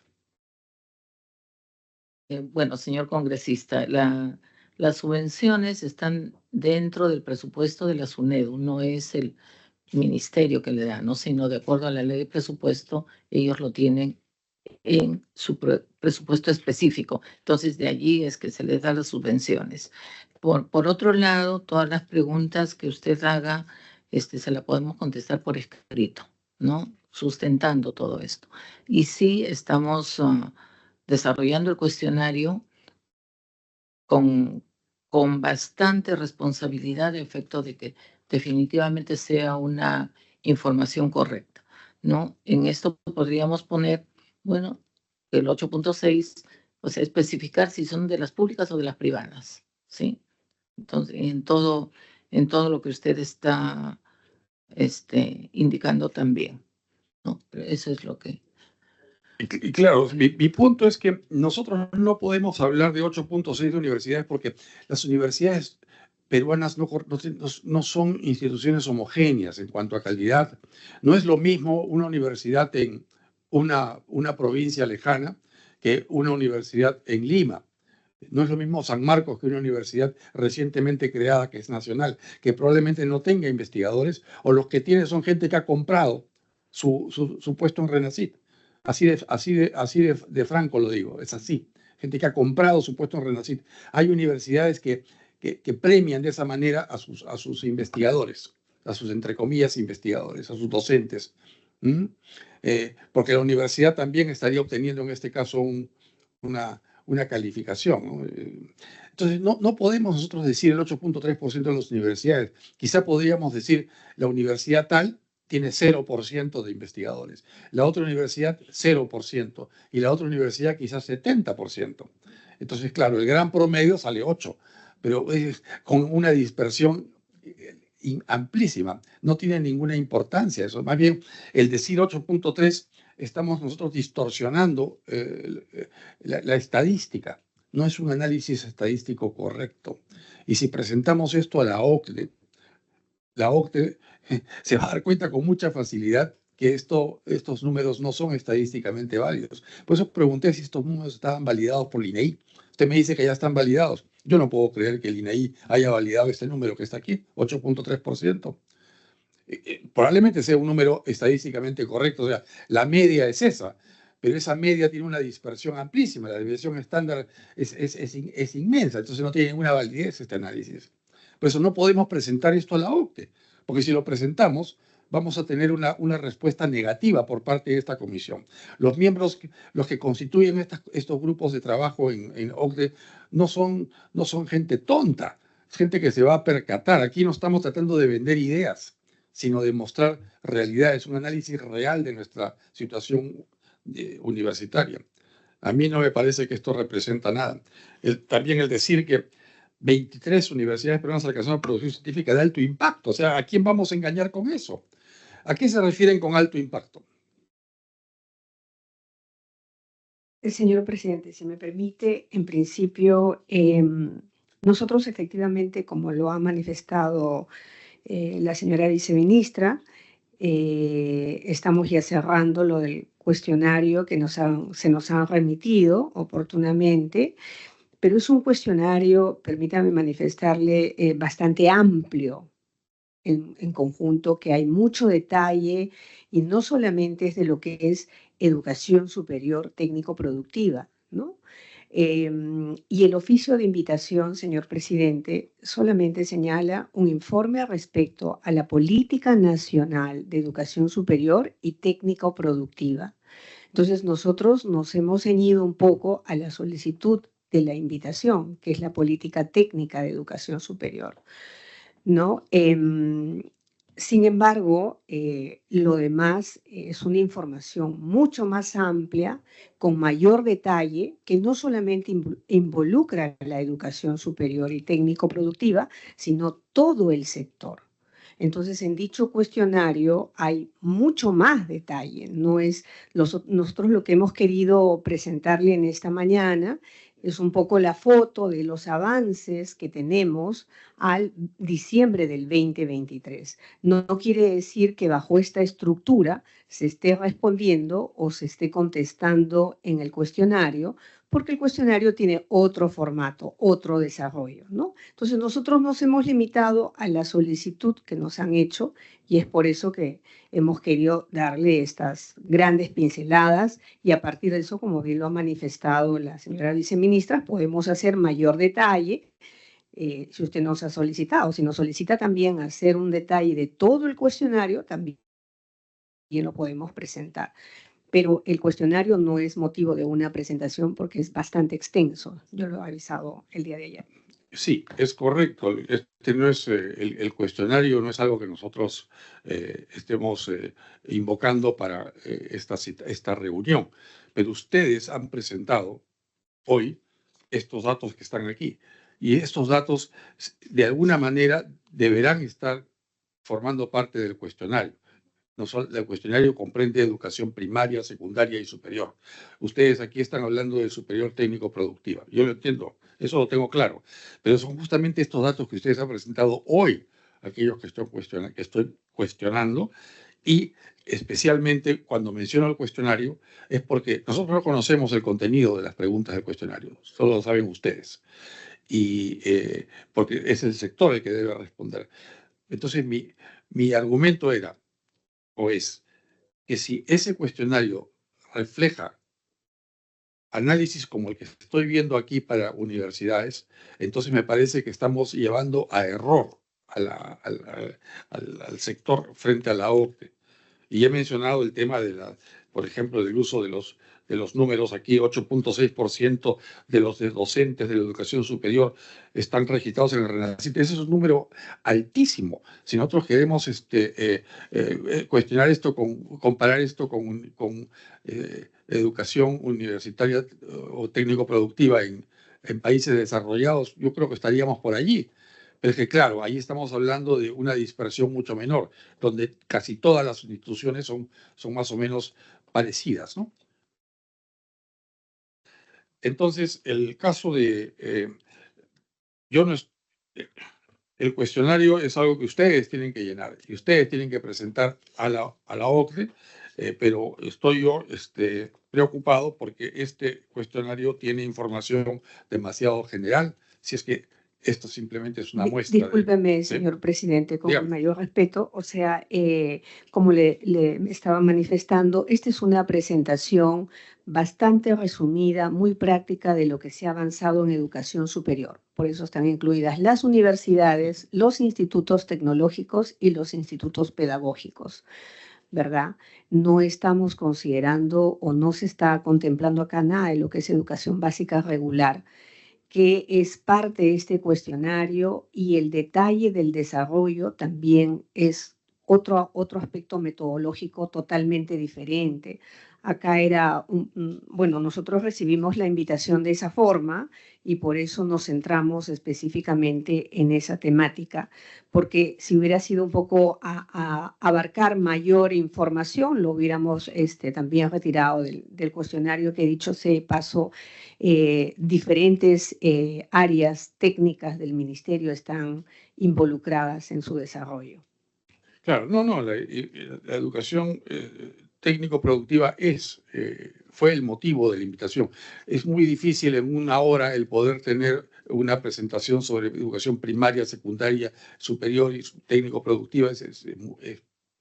Bueno, señor congresista, las subvenciones están dentro del presupuesto de la SUNEDU, no es el ministerio que le da, ¿no? Sino de acuerdo a la ley de presupuesto, ellos lo tienen en su presupuesto específico. Entonces, de allí es que se les da las subvenciones. Por otro lado, todas las preguntas que usted haga, se las podemos contestar por escrito, ¿no? Sustentando todo esto. Y sí, estamos desarrollando el cuestionario con bastante responsabilidad de efecto de que definitivamente sea una información correcta, ¿no? En esto podríamos poner, bueno, el 8.6, o sea, especificar si son de las públicas o de las privadas, ¿sí? Entonces, en todo lo que usted está indicando también, ¿no? Pero eso es lo que... Y claro, mi punto es que nosotros no podemos hablar de 8.6 de universidades porque las universidades peruanas no son instituciones homogéneas en cuanto a calidad. No es lo mismo una universidad en una provincia lejana que una universidad en Lima. No es lo mismo San Marcos que una universidad recientemente creada que es nacional, que probablemente no tenga investigadores, o los que tiene son gente que ha comprado su puesto en Renacit. Así de franco lo digo, es así. Gente que ha comprado su puesto en Renacit. Hay universidades que premian de esa manera a sus investigadores, a sus, entre comillas, investigadores, a sus docentes. Porque la universidad también estaría obteniendo en este caso una calificación, ¿no? Entonces, no podemos nosotros decir el 8.3% de las universidades. Quizá podríamos decir la universidad tal tiene 0% de investigadores, la otra universidad 0% y la otra universidad quizás 70%. Entonces, claro, el gran promedio sale 8, pero con una dispersión amplísima. No tiene ninguna importancia eso. Más bien, el decir 8.3, estamos nosotros distorsionando la estadística. No es un análisis estadístico correcto. Y si presentamos esto a la OCDE se va a dar cuenta con mucha facilidad que estos números no son estadísticamente válidos. Por eso pregunté si estos números estaban validados por el INEI. Usted me dice que ya están validados. Yo no puedo creer que el INEI haya validado este número que está aquí, 8.3%. Probablemente sea un número estadísticamente correcto, o sea, la media es esa, pero esa media tiene una dispersión amplísima, la desviación estándar es inmensa, entonces no tiene ninguna validez este análisis. Por eso no podemos presentar esto a la OCDE, porque si lo presentamos vamos a tener una respuesta negativa por parte de esta comisión. Los miembros, los que constituyen estos grupos de trabajo en OCDE, no son gente tonta, es gente que se va a percatar. Aquí no estamos tratando de vender ideas, sino de mostrar realidades, un análisis real de nuestra situación universitaria. A mí no me parece que esto representa nada. También el decir que 23 universidades peruanas alcanzaron producción científica de alto impacto. O sea, ¿a quién vamos a engañar con eso? ¿A qué se refieren con alto impacto? Señor presidente, si me permite, en principio, nosotros efectivamente, como lo ha manifestado la señora viceministra, estamos ya cerrando lo del cuestionario que se nos han remitido oportunamente, pero es un cuestionario, permítame manifestarle, bastante amplio en conjunto, que hay mucho detalle y no solamente es de lo que es educación superior técnico-productiva, ¿no? Y el oficio de invitación, señor presidente, solamente señala un informe respecto a la política nacional de educación superior y técnico-productiva. Entonces, nosotros nos hemos ceñido un poco a la solicitud de la invitación, que es la política técnica de educación superior, ¿no? Sin embargo, lo demás es una información mucho más amplia, con mayor detalle, que no solamente involucra la educación superior y técnico-productiva, sino todo el sector. Entonces, en dicho cuestionario hay mucho más detalle. No es nosotros lo que hemos querido presentarle en esta mañana es un poco la foto de los avances que tenemos al diciembre del 2023. No quiere decir que bajo esta estructura se esté respondiendo o se esté contestando en el cuestionario, porque el cuestionario tiene otro formato, otro desarrollo, ¿no? Entonces nosotros nos hemos limitado a la solicitud que nos han hecho y es por eso que hemos querido darle estas grandes pinceladas y a partir de eso, como bien lo ha manifestado la señora viceministra, podemos hacer mayor detalle. Si usted nos ha solicitado, si nos solicita también hacer un detalle de todo el cuestionario, también lo podemos presentar. Pero el cuestionario no es motivo de una presentación porque es bastante extenso. Yo lo he avisado el día de ayer. Sí, es correcto. Este no es el cuestionario, no es algo que nosotros estemos invocando para esta reunión, pero ustedes han presentado hoy estos datos que están aquí y estos datos de alguna manera deberán estar formando parte del cuestionario. El cuestionario comprende educación primaria, secundaria y superior. Ustedes aquí están hablando de superior técnico productiva. Yo lo entiendo, eso lo tengo claro. Pero son justamente estos datos que ustedes han presentado hoy, aquellos que estoy cuestionando, y especialmente cuando menciono el cuestionario es porque nosotros no conocemos el contenido de las preguntas del cuestionario, solo lo saben ustedes. Y porque es el sector el que debe responder. Entonces mi argumento era, o es que si ese cuestionario refleja análisis como el que estoy viendo aquí para universidades, entonces me parece que estamos llevando a error al sector frente a la OCDE. Y he mencionado el tema por ejemplo, del uso de los números aquí, 8.6% de los docentes de la educación superior están registrados en el RENACYT. Ese es un número altísimo. Si nosotros queremos cuestionar esto, comparar esto con educación universitaria o técnico-productiva en países desarrollados, yo creo que estaríamos por allí. Pero es que, claro, ahí estamos hablando de una dispersión mucho menor, donde casi todas las instituciones son más o menos parecidas, ¿no? Entonces, el caso yo no es, el cuestionario es algo que ustedes tienen que llenar y ustedes tienen que presentar a la OCDE, pero estoy yo preocupado porque este cuestionario tiene información demasiado general, si es que esto simplemente es una muestra. Discúlpeme, señor presidente, con el mayor respeto. O sea, como le estaba manifestando, esta es una presentación bastante resumida, muy práctica de lo que se ha avanzado en educación superior. Por eso están incluidas las universidades, los institutos tecnológicos y los institutos pedagógicos, ¿verdad? No estamos considerando o no se está contemplando acá nada de lo que es educación básica regular, que es parte de este cuestionario, y el detalle del desarrollo también es otro aspecto metodológico totalmente diferente. Acá era, bueno, nosotros recibimos la invitación de esa forma y por eso nos centramos específicamente en esa temática, porque si hubiera sido un poco a abarcar mayor información, lo hubiéramos también retirado del cuestionario, que dicho sea paso, diferentes áreas técnicas del ministerio están involucradas en su desarrollo. Claro, no, la educación técnico-productiva fue el motivo de la invitación. Es muy difícil en una hora el poder tener una presentación sobre educación primaria, secundaria, superior y técnico-productiva. Es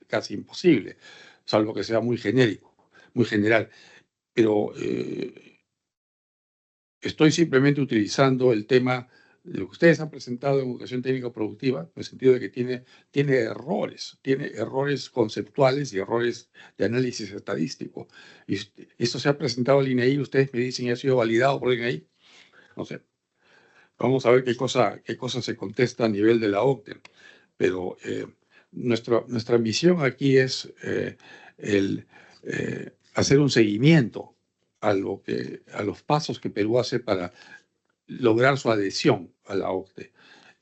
casi imposible, salvo que sea muy genérico, muy general. Pero estoy simplemente utilizando el tema de lo que ustedes han presentado en educación técnica productiva, en el sentido de que tiene errores conceptuales y errores de análisis estadístico. Y esto se ha presentado al INEI, ustedes me dicen, ¿y ha sido validado por el INEI? No sé. Vamos a ver qué cosa se contesta a nivel de la OCDE. Pero nuestra misión aquí es hacer un seguimiento a los pasos que Perú hace para lograr su adhesión a la OCDE.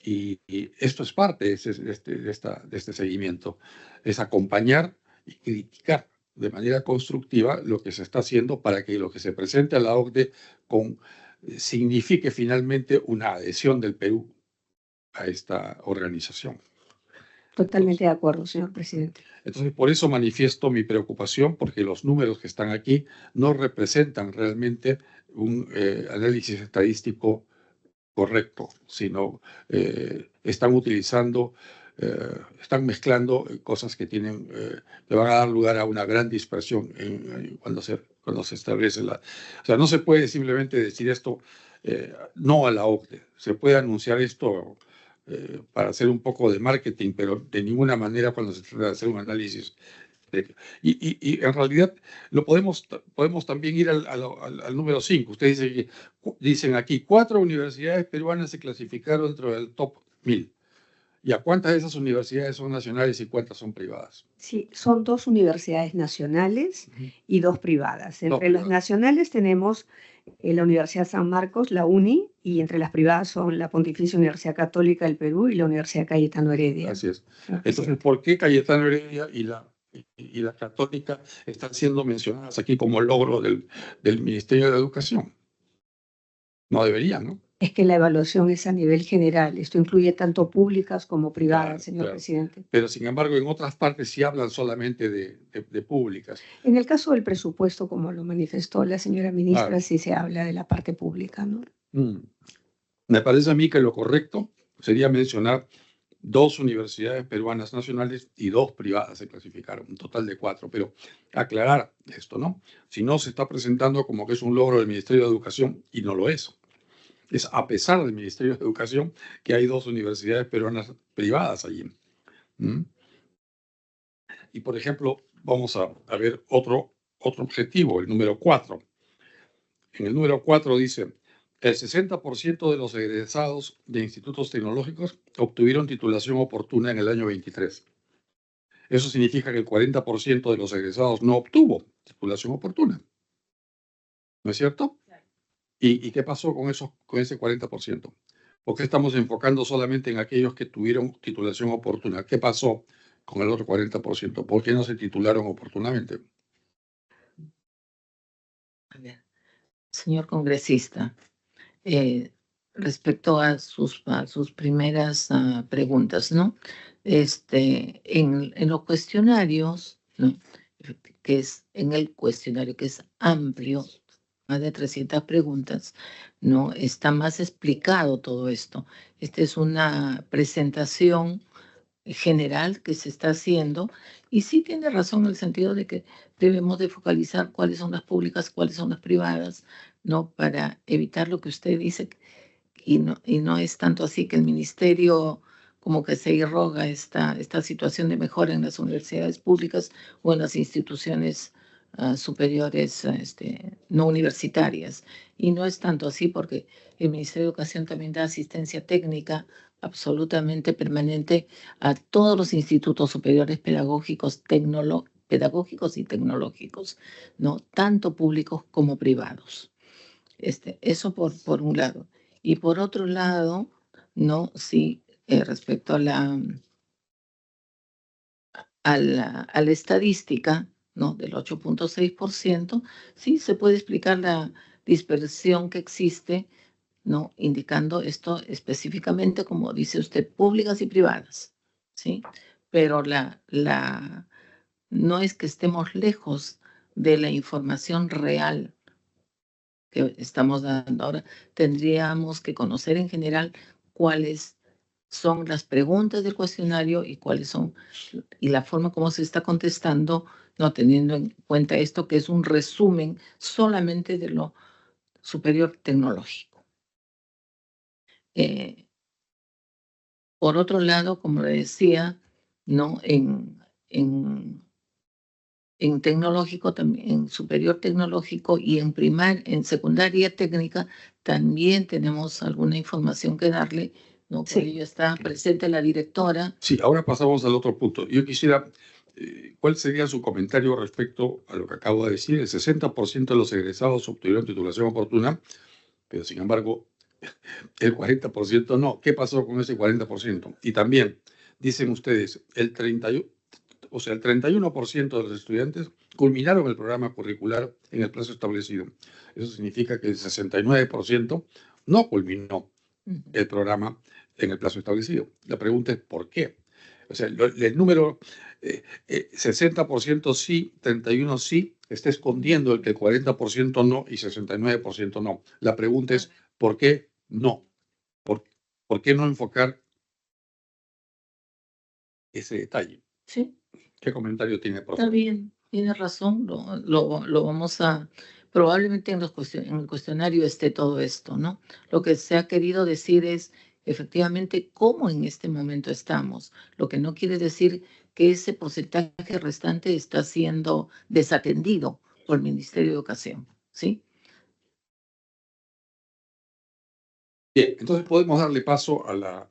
Y esto es parte de este seguimiento, es acompañar y criticar de manera constructiva lo que se está haciendo para que lo que se presente a la OCDE signifique finalmente una adhesión del Perú a esta organización. Totalmente de acuerdo, señor presidente. Entonces, por eso manifiesto mi preocupación, porque los números que están aquí no representan realmente un análisis estadístico correcto, sino están utilizando, están mezclando cosas que tienen, que van a dar lugar a una gran dispersión cuando se establece la... O sea, no se puede simplemente decir esto no a la OCDE. Se puede anunciar esto para hacer un poco de marketing, pero de ninguna manera cuando se trata de hacer un análisis. Y en realidad podemos también ir al número 5. Ustedes dicen aquí, 4 universidades peruanas se clasificaron dentro del top 1000. ¿Y a cuántas de esas universidades son nacionales y cuántas son privadas? Sí, son 2 universidades nacionales y 2 privadas. Entre las nacionales tenemos la Universidad San Marcos, la UNI, y entre las privadas son la Pontificia Universidad Católica del Perú y la Universidad Cayetano Heredia. Así es. Entonces, ¿por qué Cayetano Heredia y la Católica están siendo mencionadas aquí como logro del Ministerio de Educación? No deberían, ¿no? Es que la evaluación es a nivel general. Esto incluye tanto públicas como privadas, Claro, señor claro. presidente. Pero, sin embargo, en otras partes sí hablan solamente de públicas. En el caso del presupuesto, como lo manifestó la señora ministra, Claro. sí se habla de la parte pública, ¿no? Me parece a mí que lo correcto sería mencionar 2 universidades peruanas nacionales y 2 privadas se clasificaron, un total de 4. Pero aclarar esto, ¿no? Si no se está presentando como que es un logro del Ministerio de Educación, y no lo es. Es a pesar del Ministerio de Educación que hay 2 universidades peruanas privadas allí. Y, por ejemplo, vamos a ver otro objetivo, el número 4. En el número 4 dice, el 60% de los egresados de institutos tecnológicos obtuvieron titulación oportuna en el año 23. Eso significa que el 40% de los egresados no obtuvo titulación oportuna. ¿No es cierto? ¿Y qué pasó con ese 40%? ¿Por qué estamos enfocando solamente en aquellos que tuvieron titulación oportuna? ¿Qué pasó con el otro 40%? ¿Por qué no se titularon oportunamente? A ver, señor congresista, respecto a sus primeras preguntas, ¿no? En los cuestionarios, ¿no? Que es en el cuestionario que es amplio, más de 300 preguntas, ¿no? Está más explicado todo esto. Esta es una presentación general que se está haciendo y sí tiene razón en el sentido de que debemos de focalizar cuáles son las públicas, cuáles son las privadas, ¿no? Para evitar lo que usted dice y no es tanto así que el ministerio como que se irroga esta situación de mejora en las universidades públicas o en las instituciones superiores no universitarias. Y no es tanto así porque el Ministerio de Educación también da asistencia técnica absolutamente permanente a todos los institutos superiores pedagógicos y tecnológicos, ¿no? Tanto públicos como privados. Eso por un lado. Y por otro lado, ¿no? Sí, respecto a la estadística, ¿no? Del 8.6%, sí se puede explicar la dispersión que existe, ¿no? Indicando esto específicamente, como dice usted, públicas y privadas, ¿sí? Pero no es que estemos lejos de la información real que estamos dando. Ahora tendríamos que conocer en general cuáles son las preguntas del cuestionario y y la forma como se está contestando, no teniendo en cuenta esto que es un resumen solamente de lo superior tecnológico. Por otro lado, como le decía, ¿no? En tecnológico, también, en superior tecnológico y en secundaria técnica, también tenemos alguna información que darle, ¿no? Por ello está presente la directora. Sí, ahora pasamos al otro punto. Yo quisiera, ¿cuál sería su comentario respecto a lo que acabo de decir? El 60% de los egresados obtuvieron titulación oportuna, pero sin embargo, el 40% no. ¿Qué pasó con ese 40%? Y también, dicen ustedes, el 31% de los estudiantes culminaron el programa curricular en el plazo establecido. Eso significa que el 69% no culminó el programa en el plazo establecido. La pregunta es ¿por qué? O sea, el número 60% sí, 31% sí, está escondiendo el que el 40% no y 69% no. La pregunta es, ¿por qué no? ¿Por qué no enfocar ese detalle? Sí, ¿Qué comentario tiene, por está favor? bien, tiene razón. Lo vamos a... Probablemente en el cuestionario esté todo esto, ¿no? Lo que se ha querido decir es efectivamente cómo en este momento estamos, lo que no quiere decir que ese porcentaje restante está siendo desatendido por el Ministerio de Educación, ¿sí? Bien, entonces podemos darle paso a la...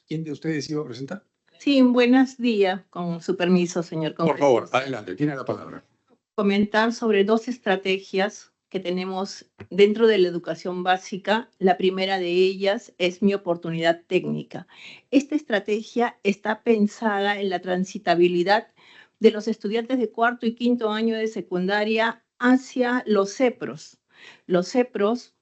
¿quién de ustedes iba a presentar? Sí, buenos días, con su permiso, señor Por favor, congresista. adelante, tiene la palabra. Comentar sobre dos estrategias que tenemos dentro de la educación básica. La primera de ellas es mi oportunidad técnica. Esta estrategia está pensada en la transitabilidad de los estudiantes de cuarto y quinto año de secundaria hacia los CEPROS. Los CEPROS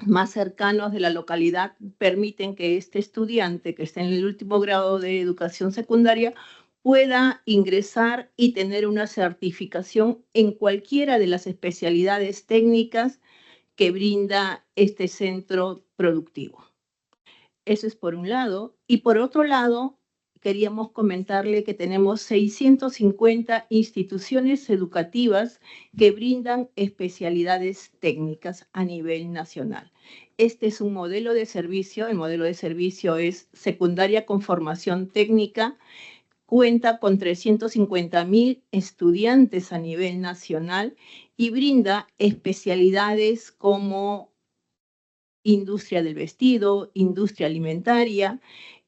más cercanos de la localidad permiten que este estudiante que está en el último grado de educación secundaria pueda ingresar y tener una certificación en cualquiera de las especialidades técnicas que brinda este centro productivo. Eso es por un lado. Y por otro lado, queríamos comentarle que tenemos 650 instituciones educativas que brindan especialidades técnicas a nivel nacional. Este es un modelo de servicio. El modelo de servicio es secundaria con formación técnica. Cuenta con 350.000 estudiantes a nivel nacional y brinda especialidades como industria del vestido, industria alimentaria,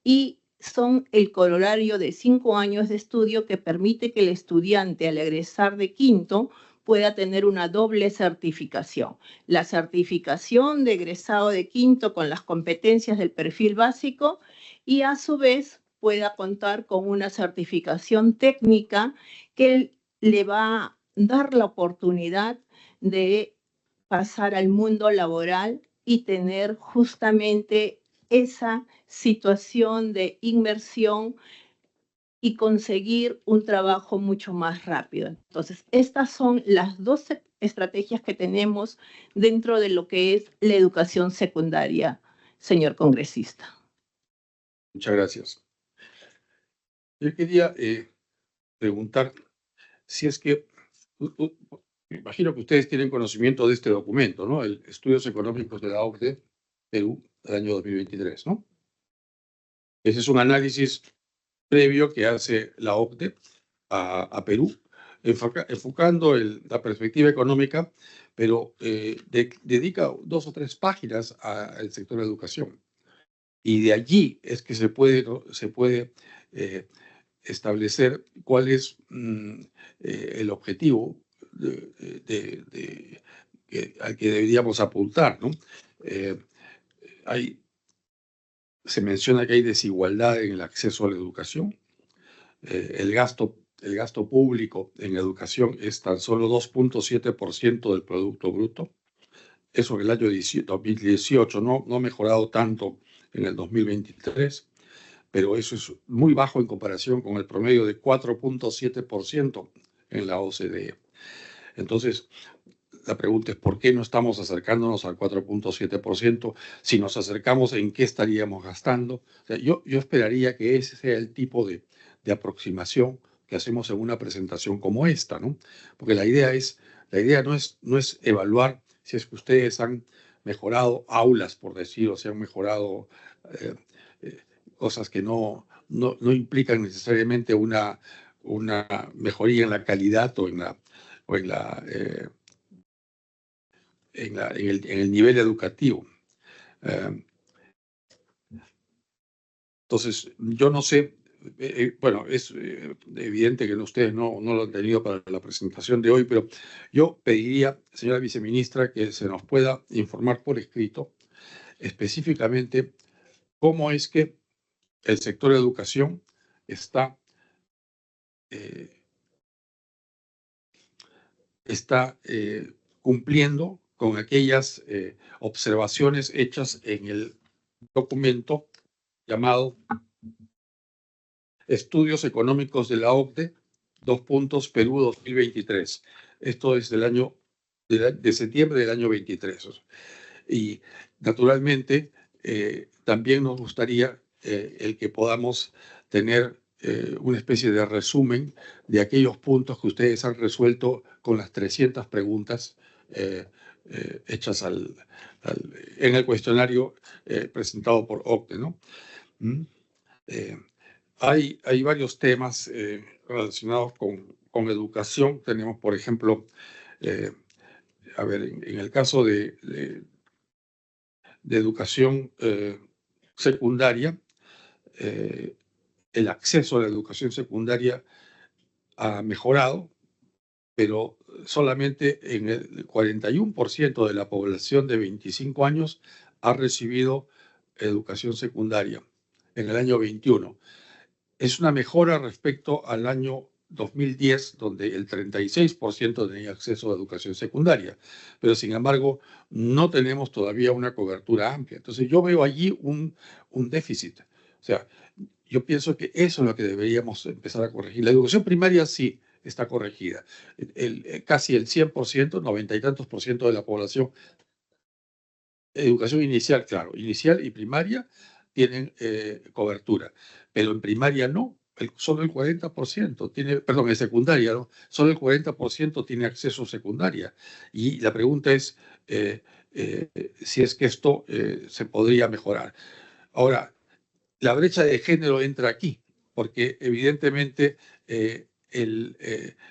y son el corolario de 5 años de estudio que permite que el estudiante al egresar de quinto pueda tener una doble certificación. La certificación de egresado de quinto con las competencias del perfil básico y a su vez pueda contar con una certificación técnica que le va a dar la oportunidad de pasar al mundo laboral y tener justamente esa situación de inmersión y conseguir un trabajo mucho más rápido. Entonces, estas son las dos estrategias que tenemos dentro de lo que es la educación secundaria, señor congresista. Muchas gracias. Yo quería preguntar si es que, me imagino que ustedes tienen conocimiento de este documento, ¿no? El Estudios Económicos de la OCDE Perú del año 2023, ¿no? Ese es un análisis previo que hace la OCDE a Perú, enfocando la perspectiva económica, pero dedica 2 o 3 páginas al sector de educación. Y de allí es que se puede establecer cuál es el objetivo al que deberíamos apuntar, ¿no? Se menciona que hay desigualdad en el acceso a la educación. El gasto público en educación es tan solo 2.7% del Producto Bruto. Eso en el año 2018 no ha mejorado tanto en el 2023, pero eso es muy bajo en comparación con el promedio de 4.7% en la OCDE. Entonces, la pregunta es, ¿por qué no estamos acercándonos al 4.7%? Si nos acercamos, ¿en qué estaríamos gastando? O sea, yo esperaría que ese sea el tipo de aproximación que hacemos en una presentación como esta, ¿no? Porque la idea no es evaluar si es que ustedes han mejorado aulas, por decir, o si han mejorado cosas que no implican necesariamente una mejoría en la calidad o en el nivel educativo. Entonces, yo no sé, bueno, es evidente que ustedes no lo han tenido para la presentación de hoy, pero yo pediría, señora viceministra, que se nos pueda informar por escrito específicamente cómo es que el sector de educación está cumpliendo con aquellas observaciones hechas en el documento llamado Estudios Económicos de la OCDE, Perú 2023. Esto es del año de septiembre del año 23. Y naturalmente también nos gustaría el que podamos tener una especie de resumen de aquellos puntos que ustedes han resuelto con las 300 preguntas hechas en el cuestionario presentado por OCDE, ¿no? Hay varios temas relacionados con educación. Tenemos, por ejemplo, a ver, en el caso de educación secundaria, el acceso a la educación secundaria ha mejorado, pero solamente en el 41% de la población de 25 años ha recibido educación secundaria en el año 21. Es una mejora respecto al año 2010, donde el 36% tenía acceso a educación secundaria, pero sin embargo no tenemos todavía una cobertura amplia. Entonces yo veo allí un déficit. O sea, yo pienso que eso es lo que deberíamos empezar a corregir. La educación primaria sí está corregida. Casi el 100%, 90 y tantos por ciento de la población. Educación inicial, claro, inicial y primaria tienen cobertura, pero en primaria no. Solo el 40% tiene, perdón, en secundaria, ¿no? Solo el 40% tiene acceso a secundaria. Y la pregunta es si es que esto se podría mejorar. Ahora, la brecha de género entra aquí, porque evidentemente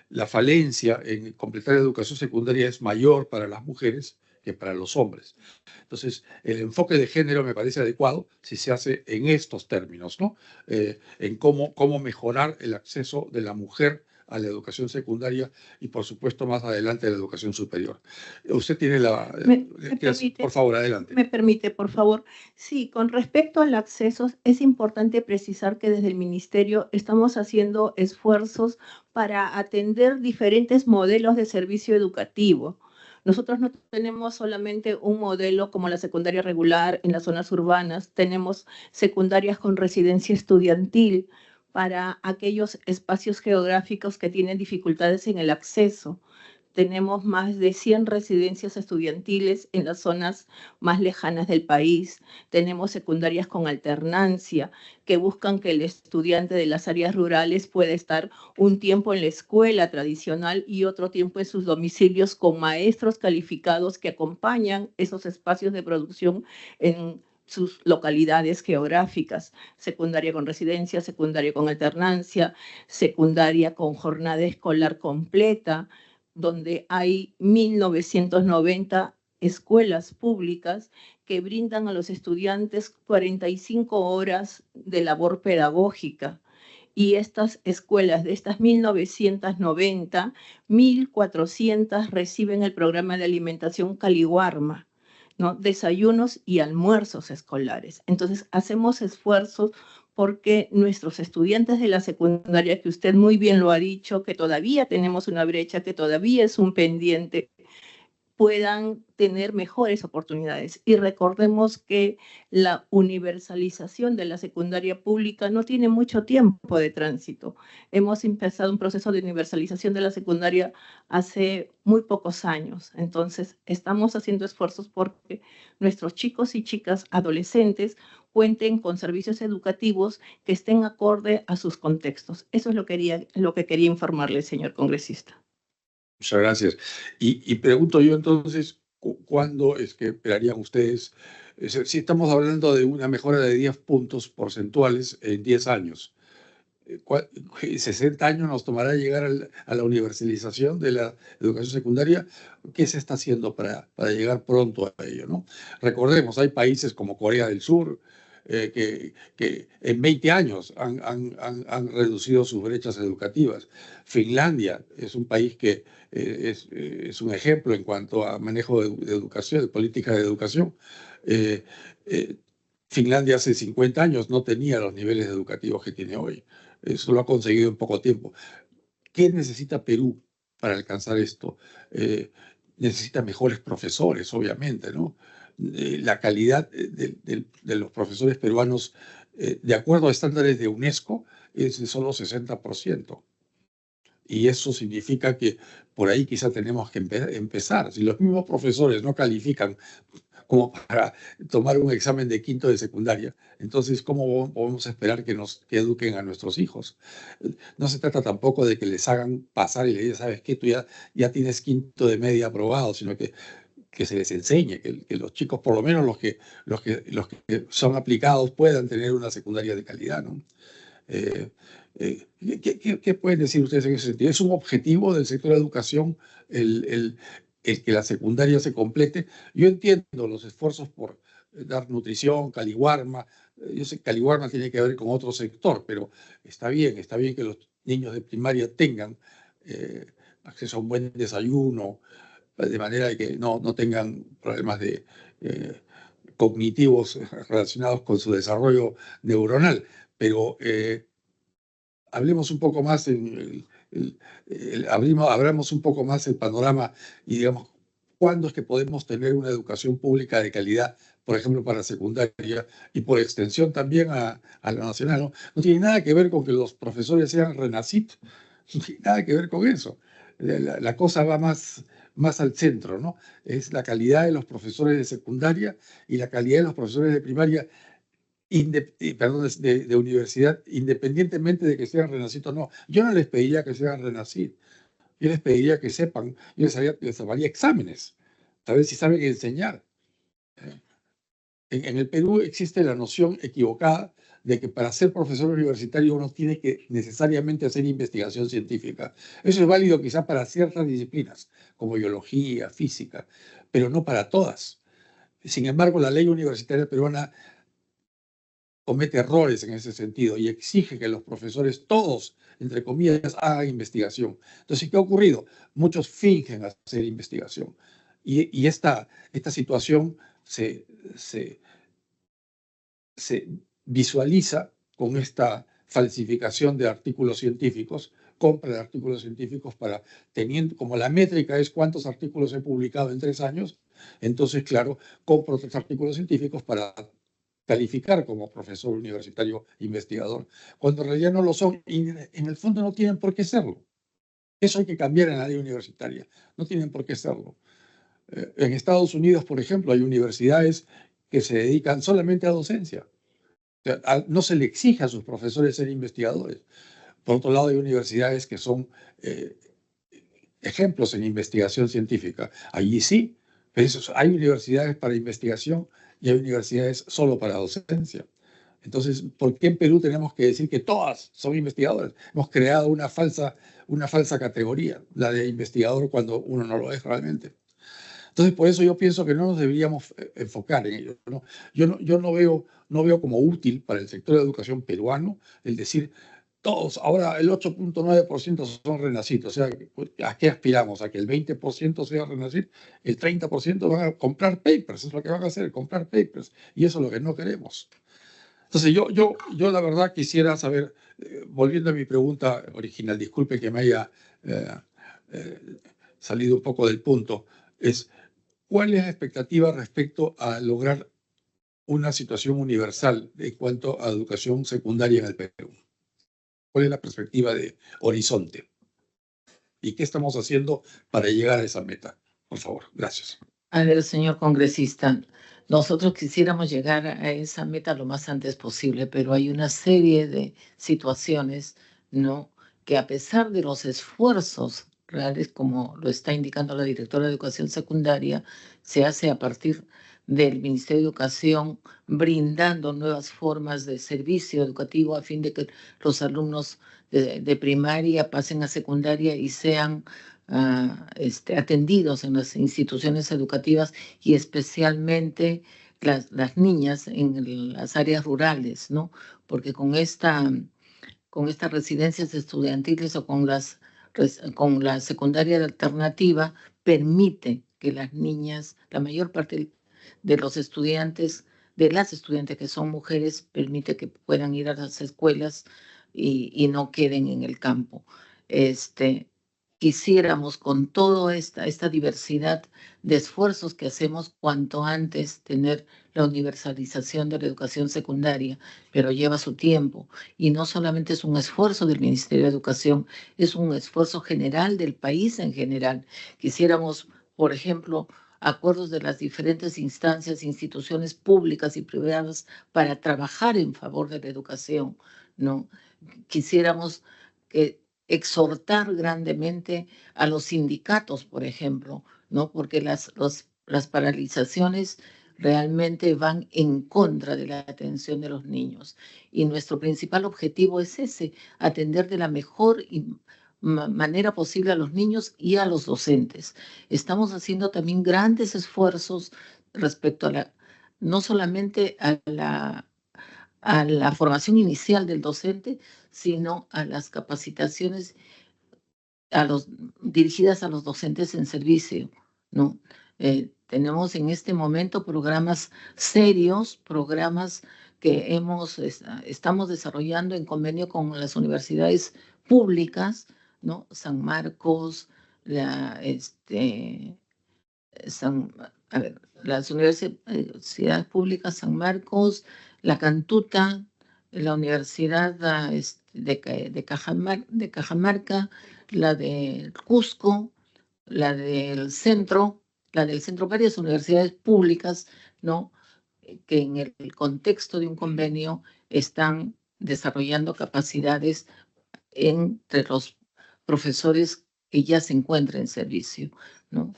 la falencia en completar la educación secundaria es mayor para las mujeres que para los hombres. Entonces, el enfoque de género me parece adecuado si se hace en estos términos, ¿no? En cómo mejorar el acceso de la mujer a la educación secundaria y, por supuesto, más adelante a la educación superior. Usted tiene la... por favor, adelante. ¿Me permite, por favor? Sí, con respecto al acceso, es importante precisar que desde el Ministerio estamos haciendo esfuerzos para atender diferentes modelos de servicio educativo. Nosotros no tenemos solamente un modelo como la secundaria regular en las zonas urbanas, tenemos secundarias con residencia estudiantil para aquellos espacios geográficos que tienen dificultades en el acceso. Tenemos más de 100 residencias estudiantiles en las zonas más lejanas del país. Tenemos secundarias con alternancia que buscan que el estudiante de las áreas rurales pueda estar un tiempo en la escuela tradicional y otro tiempo en sus domicilios con maestros calificados que acompañan esos espacios de producción en sus localidades geográficas, secundaria con residencia, secundaria con alternancia, secundaria con jornada escolar completa, donde hay 1.990 escuelas públicas que brindan a los estudiantes 45 horas de labor pedagógica. Y estas escuelas, de estas 1.990, 1.400 reciben el programa de alimentación Caliwarma, ¿no? Desayunos y almuerzos escolares. Entonces, hacemos esfuerzos porque nuestros estudiantes de la secundaria, que usted muy bien lo ha dicho, que todavía tenemos una brecha, que todavía es un pendiente, puedan tener mejores oportunidades. Y recordemos que la universalización de la secundaria pública no tiene mucho tiempo de tránsito. Hemos empezado un proceso de universalización de la secundaria hace muy pocos años. Entonces, estamos haciendo esfuerzos porque nuestros chicos y chicas adolescentes cuenten con servicios educativos que estén acorde a sus contextos. Eso es lo que quería informarle, señor congresista. Muchas gracias. Y pregunto yo entonces, ¿cuándo es que esperarían ustedes? Si estamos hablando de una mejora de 10 puntos porcentuales en 10 años, 60 años nos tomará llegar a la universalización de la educación secundaria. ¿Qué se está haciendo para llegar pronto a ello, ¿no? Recordemos, hay países como Corea del Sur, que en 20 años han reducido sus brechas educativas. Finlandia es un país que es un ejemplo en cuanto a manejo de educación, de políticas de educación. Finlandia hace 50 años no tenía los niveles educativos que tiene hoy. Eso lo ha conseguido en poco tiempo. ¿Qué necesita Perú para alcanzar esto? Necesita mejores profesores, obviamente, ¿no? La calidad de los profesores peruanos de acuerdo a estándares de UNESCO, es de solo 60%. Y eso significa que por ahí quizá tenemos que empezar. Si los mismos profesores no califican como para tomar un examen de quinto de secundaria, entonces, ¿cómo podemos esperar que eduquen a nuestros hijos? No se trata tampoco de que les hagan pasar y les digan, ¿sabes qué? Tú ya tienes quinto de media aprobado, sino que se les enseñe, que los chicos, por lo menos los que son aplicados, puedan tener una secundaria de calidad, ¿no? ¿Qué pueden decir ustedes en ese sentido? ¿Es un objetivo del sector de educación el que la secundaria se complete? Yo entiendo los esfuerzos por dar nutrición, Caliwarma. Yo sé que Caliwarma tiene que ver con otro sector, pero está bien que los niños de primaria tengan acceso a un buen desayuno, de manera que no tengan problemas cognitivos relacionados con su desarrollo neuronal. Pero hablemos un poco más, abramos un poco más el panorama y digamos, ¿cuándo es que podemos tener una educación pública de calidad, por ejemplo, para secundaria y por extensión también a la nacional? No tiene nada que ver con que los profesores sean RENACIT, no tiene nada que ver con eso. La cosa va más al centro, ¿no? Es la calidad de los profesores de secundaria y la calidad de los profesores de primaria, de universidad, independientemente de que sean RENACIT o no. Yo no les pediría que sean RENACIT, yo les pediría que sepan, yo les haría exámenes, a ver si saben enseñar. En el Perú existe la noción equivocada de que para ser profesor universitario uno tiene que necesariamente hacer investigación científica. Eso es válido quizá para ciertas disciplinas, como biología, física, pero no para todas. Sin embargo, la ley universitaria peruana comete errores en ese sentido y exige que los profesores, todos, entre comillas, hagan investigación. Entonces, ¿qué ha ocurrido? Muchos fingen hacer investigación. Y esta situación se visualiza con esta falsificación de artículos científicos, compra de artículos científicos teniendo como la métrica es cuántos artículos he publicado en 3 años, entonces, claro, compro 3 artículos científicos para calificar como profesor universitario investigador, cuando en realidad no lo son y en el fondo no tienen por qué serlo. Eso hay que cambiar en la ley universitaria, no tienen por qué serlo. En Estados Unidos, por ejemplo, hay universidades que se dedican solamente a docencia. O sea, no se le exige a sus profesores ser investigadores. Por otro lado, hay universidades que son ejemplos en investigación científica. Allí sí, pero hay universidades para investigación y hay universidades solo para docencia. Entonces, ¿por qué en Perú tenemos que decir que todas son investigadoras? Hemos creado una falsa categoría, la de investigador, cuando uno no lo es realmente. Entonces, por eso yo pienso que no nos deberíamos enfocar en ello, ¿no? Yo no veo como útil para el sector de educación peruano el decir, todos, ahora el 8.9% son RENACIT. O sea, ¿a qué aspiramos? ¿A que el 20% sea RENACIT? El 30% van a comprar papers, es lo que van a hacer, comprar papers. Y eso es lo que no queremos. Entonces, yo la verdad quisiera saber, volviendo a mi pregunta original, disculpe que me haya salido un poco del punto, es ¿cuál es la expectativa respecto a lograr una situación universal en cuanto a educación secundaria en el Perú? ¿Cuál es la perspectiva de horizonte? ¿Y qué estamos haciendo para llegar a esa meta? Por favor, gracias. A ver, señor congresista, nosotros quisiéramos llegar a esa meta lo más antes posible, pero hay una serie de situaciones, ¿no?, que a pesar de los esfuerzos reales, como lo está indicando la directora de Educación Secundaria, se hace a partir del Ministerio de Educación, brindando nuevas formas de servicio educativo a fin de que los alumnos de primaria pasen a secundaria y sean atendidos en las instituciones educativas y especialmente las niñas en las áreas rurales, ¿no? Porque con estas residencias estudiantiles o con la secundaria alternativa, permite que las niñas, la mayor parte de las estudiantes que son mujeres, permite que puedan ir a las escuelas y no queden en el campo. quisiéramos con toda esta diversidad de esfuerzos que hacemos cuanto antes tener la universalización de la educación secundaria, pero lleva su tiempo. Y no solamente es un esfuerzo del Ministerio de Educación, es un esfuerzo general del país en general. Quisiéramos, por ejemplo, acuerdos de las diferentes instancias, instituciones públicas y privadas para trabajar en favor de la educación, ¿no? Quisiéramos que exhortar grandemente a los sindicatos, por ejemplo, ¿no? Porque las paralizaciones realmente van en contra de la atención de los niños. Y nuestro principal objetivo es ese, atender de la mejor manera posible a los niños y a los docentes. Estamos haciendo también grandes esfuerzos respecto a no solamente a la formación inicial del docente, sino a las capacitaciones dirigidas a los docentes en servicio, ¿no? Tenemos en este momento programas serios, programas que estamos desarrollando en convenio con las universidades públicas, ¿no? San Marcos, las universidades públicas San Marcos, la Cantuta, la Universidad de Cajamarca, la de Cusco, la del centro, varias universidades públicas, ¿no? Que en el contexto de un convenio están desarrollando capacidades entre los profesores que ya se encuentran en servicio, ¿no?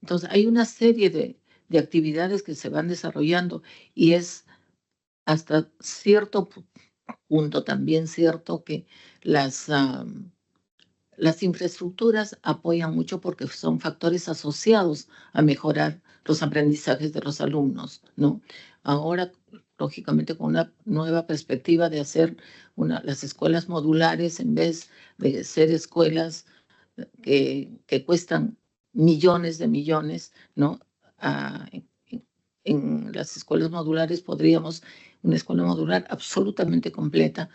Entonces, hay una serie de actividades que se van desarrollando y es hasta cierto punto también cierto que las infraestructuras apoyan mucho porque son factores asociados a mejorar los aprendizajes de los alumnos, ¿no? Ahora, lógicamente, con una nueva perspectiva de hacer las escuelas modulares en vez de ser escuelas que cuestan millones de millones, ¿no? En las escuelas modulares una escuela modular absolutamente completa,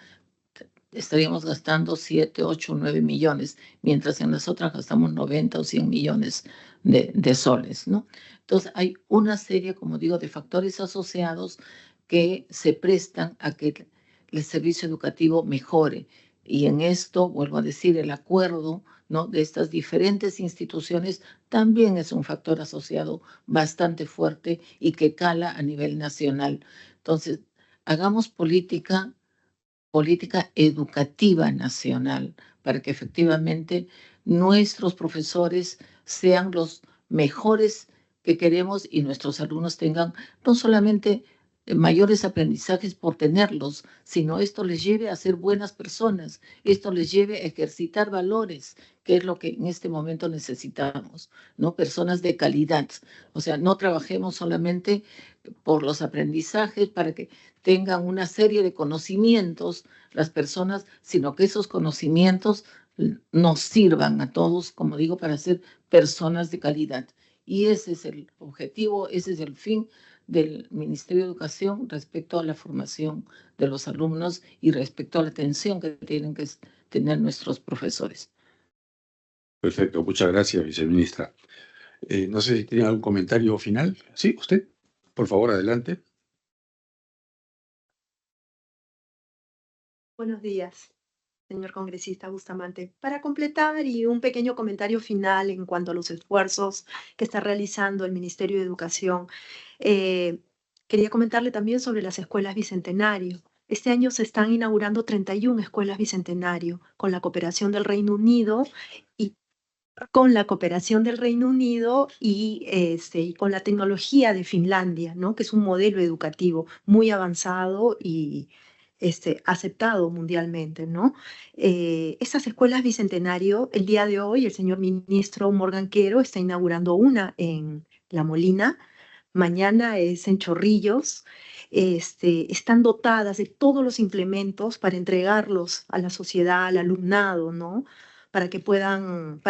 estaríamos gastando 7, 8, 9 millones, mientras en las otras gastamos 90 o 100 millones de soles, ¿no? Entonces hay una serie, como digo, de factores asociados que se prestan a que el servicio educativo mejore. Y en esto, vuelvo a decir, el acuerdo, ¿no?, de estas diferentes instituciones también es un factor asociado bastante fuerte y que cala a nivel nacional. Entonces, hagamos política educativa nacional para que efectivamente nuestros profesores sean los mejores que queremos y nuestros alumnos tengan no solamente mayores aprendizajes por tenerlos, sino esto les lleve a ser buenas personas, esto les lleve a ejercitar valores, que es lo que en este momento necesitamos, ¿no? Personas de calidad. O sea, no trabajemos solamente por los aprendizajes para que tengan una serie de conocimientos las personas, sino que esos conocimientos nos sirvan a todos, como digo, para ser personas de calidad. Y ese es el objetivo, ese es el fin del Ministerio de Educación respecto a la formación de los alumnos y respecto a la atención que tienen que tener nuestros profesores. Perfecto, muchas gracias, viceministra. No sé si tiene algún comentario final. Sí, usted, por favor, adelante. Buenos días, señor congresista Bustamante. Para completar y un pequeño comentario final en cuanto a los esfuerzos que está realizando el Ministerio de Educación, quería comentarle también sobre las escuelas Bicentenario. Este año se están inaugurando 31 escuelas Bicentenario con la cooperación del Reino Unido y con la tecnología de Finlandia, ¿no?, que es un modelo educativo muy avanzado y aceptado mundialmente, ¿no? Estas escuelas Bicentenario, el día de hoy, el señor ministro Morgan Quero está inaugurando una en La Molina, mañana es en Chorrillos. Están dotadas de todos los implementos para entregarlos a la sociedad, al alumnado, ¿no?, para que puedan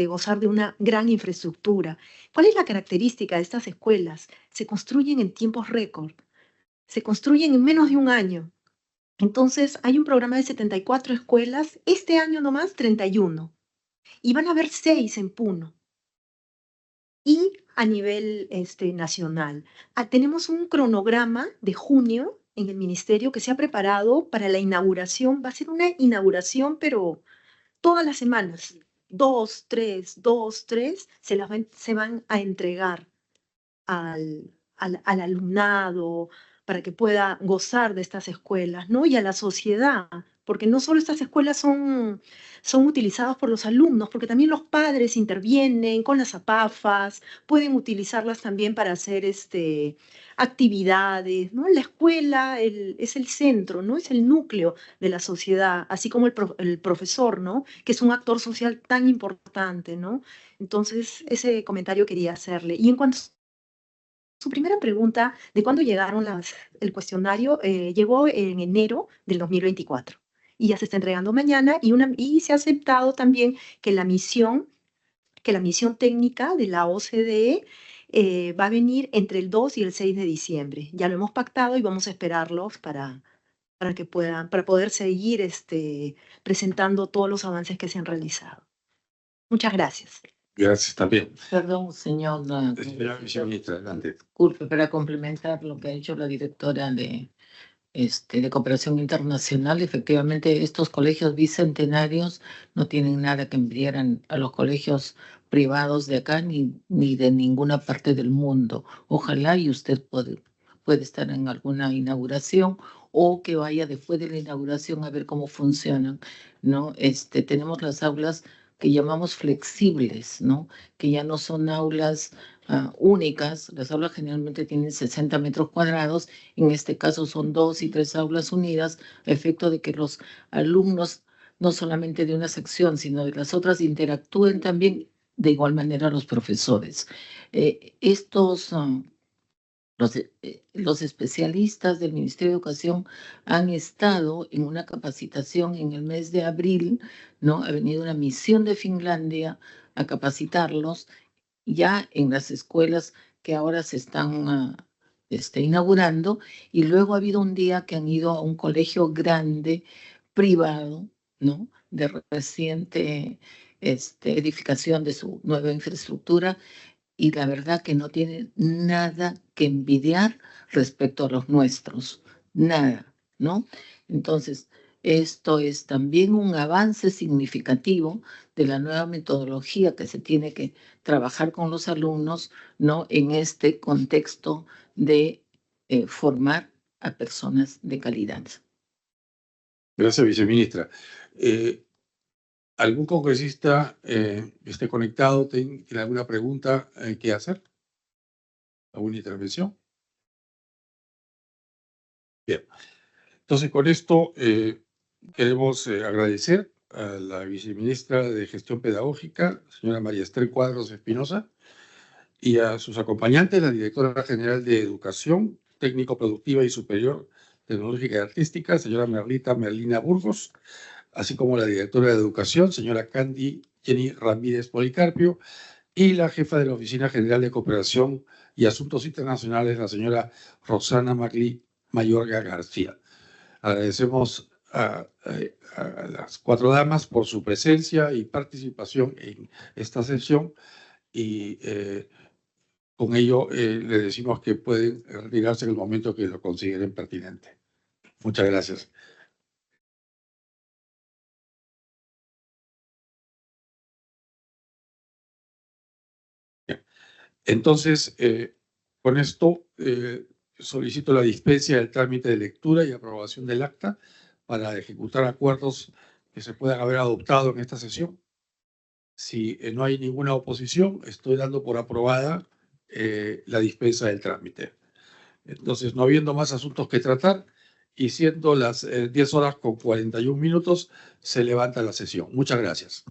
gozar de una gran infraestructura. ¿Cuál es la característica de estas escuelas? Se construyen en tiempos récord, se construyen en menos de un año. Entonces, hay un programa de 74 escuelas, este año nomás 31. y van a haber 6 en Puno. Y a nivel nacional. Tenemos un cronograma de junio en el ministerio que se ha preparado para la inauguración. Va a ser una inauguración, pero todas las semanas. 2, 3, 2, 3, se van a entregar al alumnado para que pueda gozar de estas escuelas, ¿no? Y a la sociedad, porque no solo estas escuelas son utilizadas por los alumnos, porque también los padres intervienen con las APAFAS, pueden utilizarlas también para hacer actividades, ¿no? La escuela es el centro, ¿no? Es el núcleo de la sociedad, así como el profesor, ¿no? Que es un actor social tan importante, ¿no? Entonces, ese comentario quería hacerle. Y en cuanto a su primera pregunta de cuándo llegaron el cuestionario, llegó en enero del 2024 y ya se está entregando mañana y se ha aceptado también que la misión técnica de la OCDE va a venir entre el 2 y el 6 de diciembre. Ya lo hemos pactado y vamos a esperarlos para poder seguir presentando todos los avances que se han realizado. Muchas gracias. Gracias también. Perdón, señora viceministra, adelante. Disculpe, para complementar lo que ha dicho la directora de Cooperación Internacional, efectivamente estos colegios bicentenarios no tienen nada que envidiar a los colegios privados de acá ni de ninguna parte del mundo. Ojalá y usted puede estar en alguna inauguración o que vaya después de la inauguración a ver cómo funcionan, ¿no? Tenemos las aulas que llamamos flexibles, ¿no? Que ya no son aulas únicas. Las aulas generalmente tienen 60 metros cuadrados. En este caso son 2 y 3 aulas unidas, a efecto de que los alumnos, no solamente de una sección, sino de las otras, interactúen también de igual manera los profesores. Los especialistas del Ministerio de Educación han estado en una capacitación en el mes de abril, ¿no? Ha venido una misión de Finlandia a capacitarlos ya en las escuelas que ahora se están inaugurando, y luego ha habido un día que han ido a un colegio grande, privado, ¿no? De reciente edificación de su nueva infraestructura, y la verdad que no tiene nada que envidiar respecto a los nuestros, nada, ¿no? Entonces, esto es también un avance significativo de la nueva metodología que se tiene que trabajar con los alumnos, ¿no? En este contexto de formar a personas de calidad. Gracias, viceministra. ¿Algún congresista que esté conectado tiene alguna pregunta que hacer? ¿Alguna intervención? Bien. Entonces, con esto queremos agradecer a la viceministra de Gestión Pedagógica, señora María Esther Cuadros Espinosa, y a sus acompañantes, la directora general de Educación Técnico Productiva y Superior Tecnológica y Artística, señora Merlina Burgos, así como la directora de Educación, señora Candy Jenny Ramírez Policarpio, y la jefa de la Oficina General de Cooperación y Asuntos Internacionales, la señora Rosana Magli Mayorga García. Agradecemos a las 4 damas por su presencia y participación en esta sesión, y con ello le decimos que pueden retirarse en el momento que lo consideren pertinente. Muchas gracias. Entonces, con esto solicito la dispensa del trámite de lectura y aprobación del acta para ejecutar acuerdos que se puedan haber adoptado en esta sesión. Si no hay ninguna oposición, estoy dando por aprobada la dispensa del trámite. Entonces, no habiendo más asuntos que tratar y siendo las 10:41, se levanta la sesión. Muchas gracias.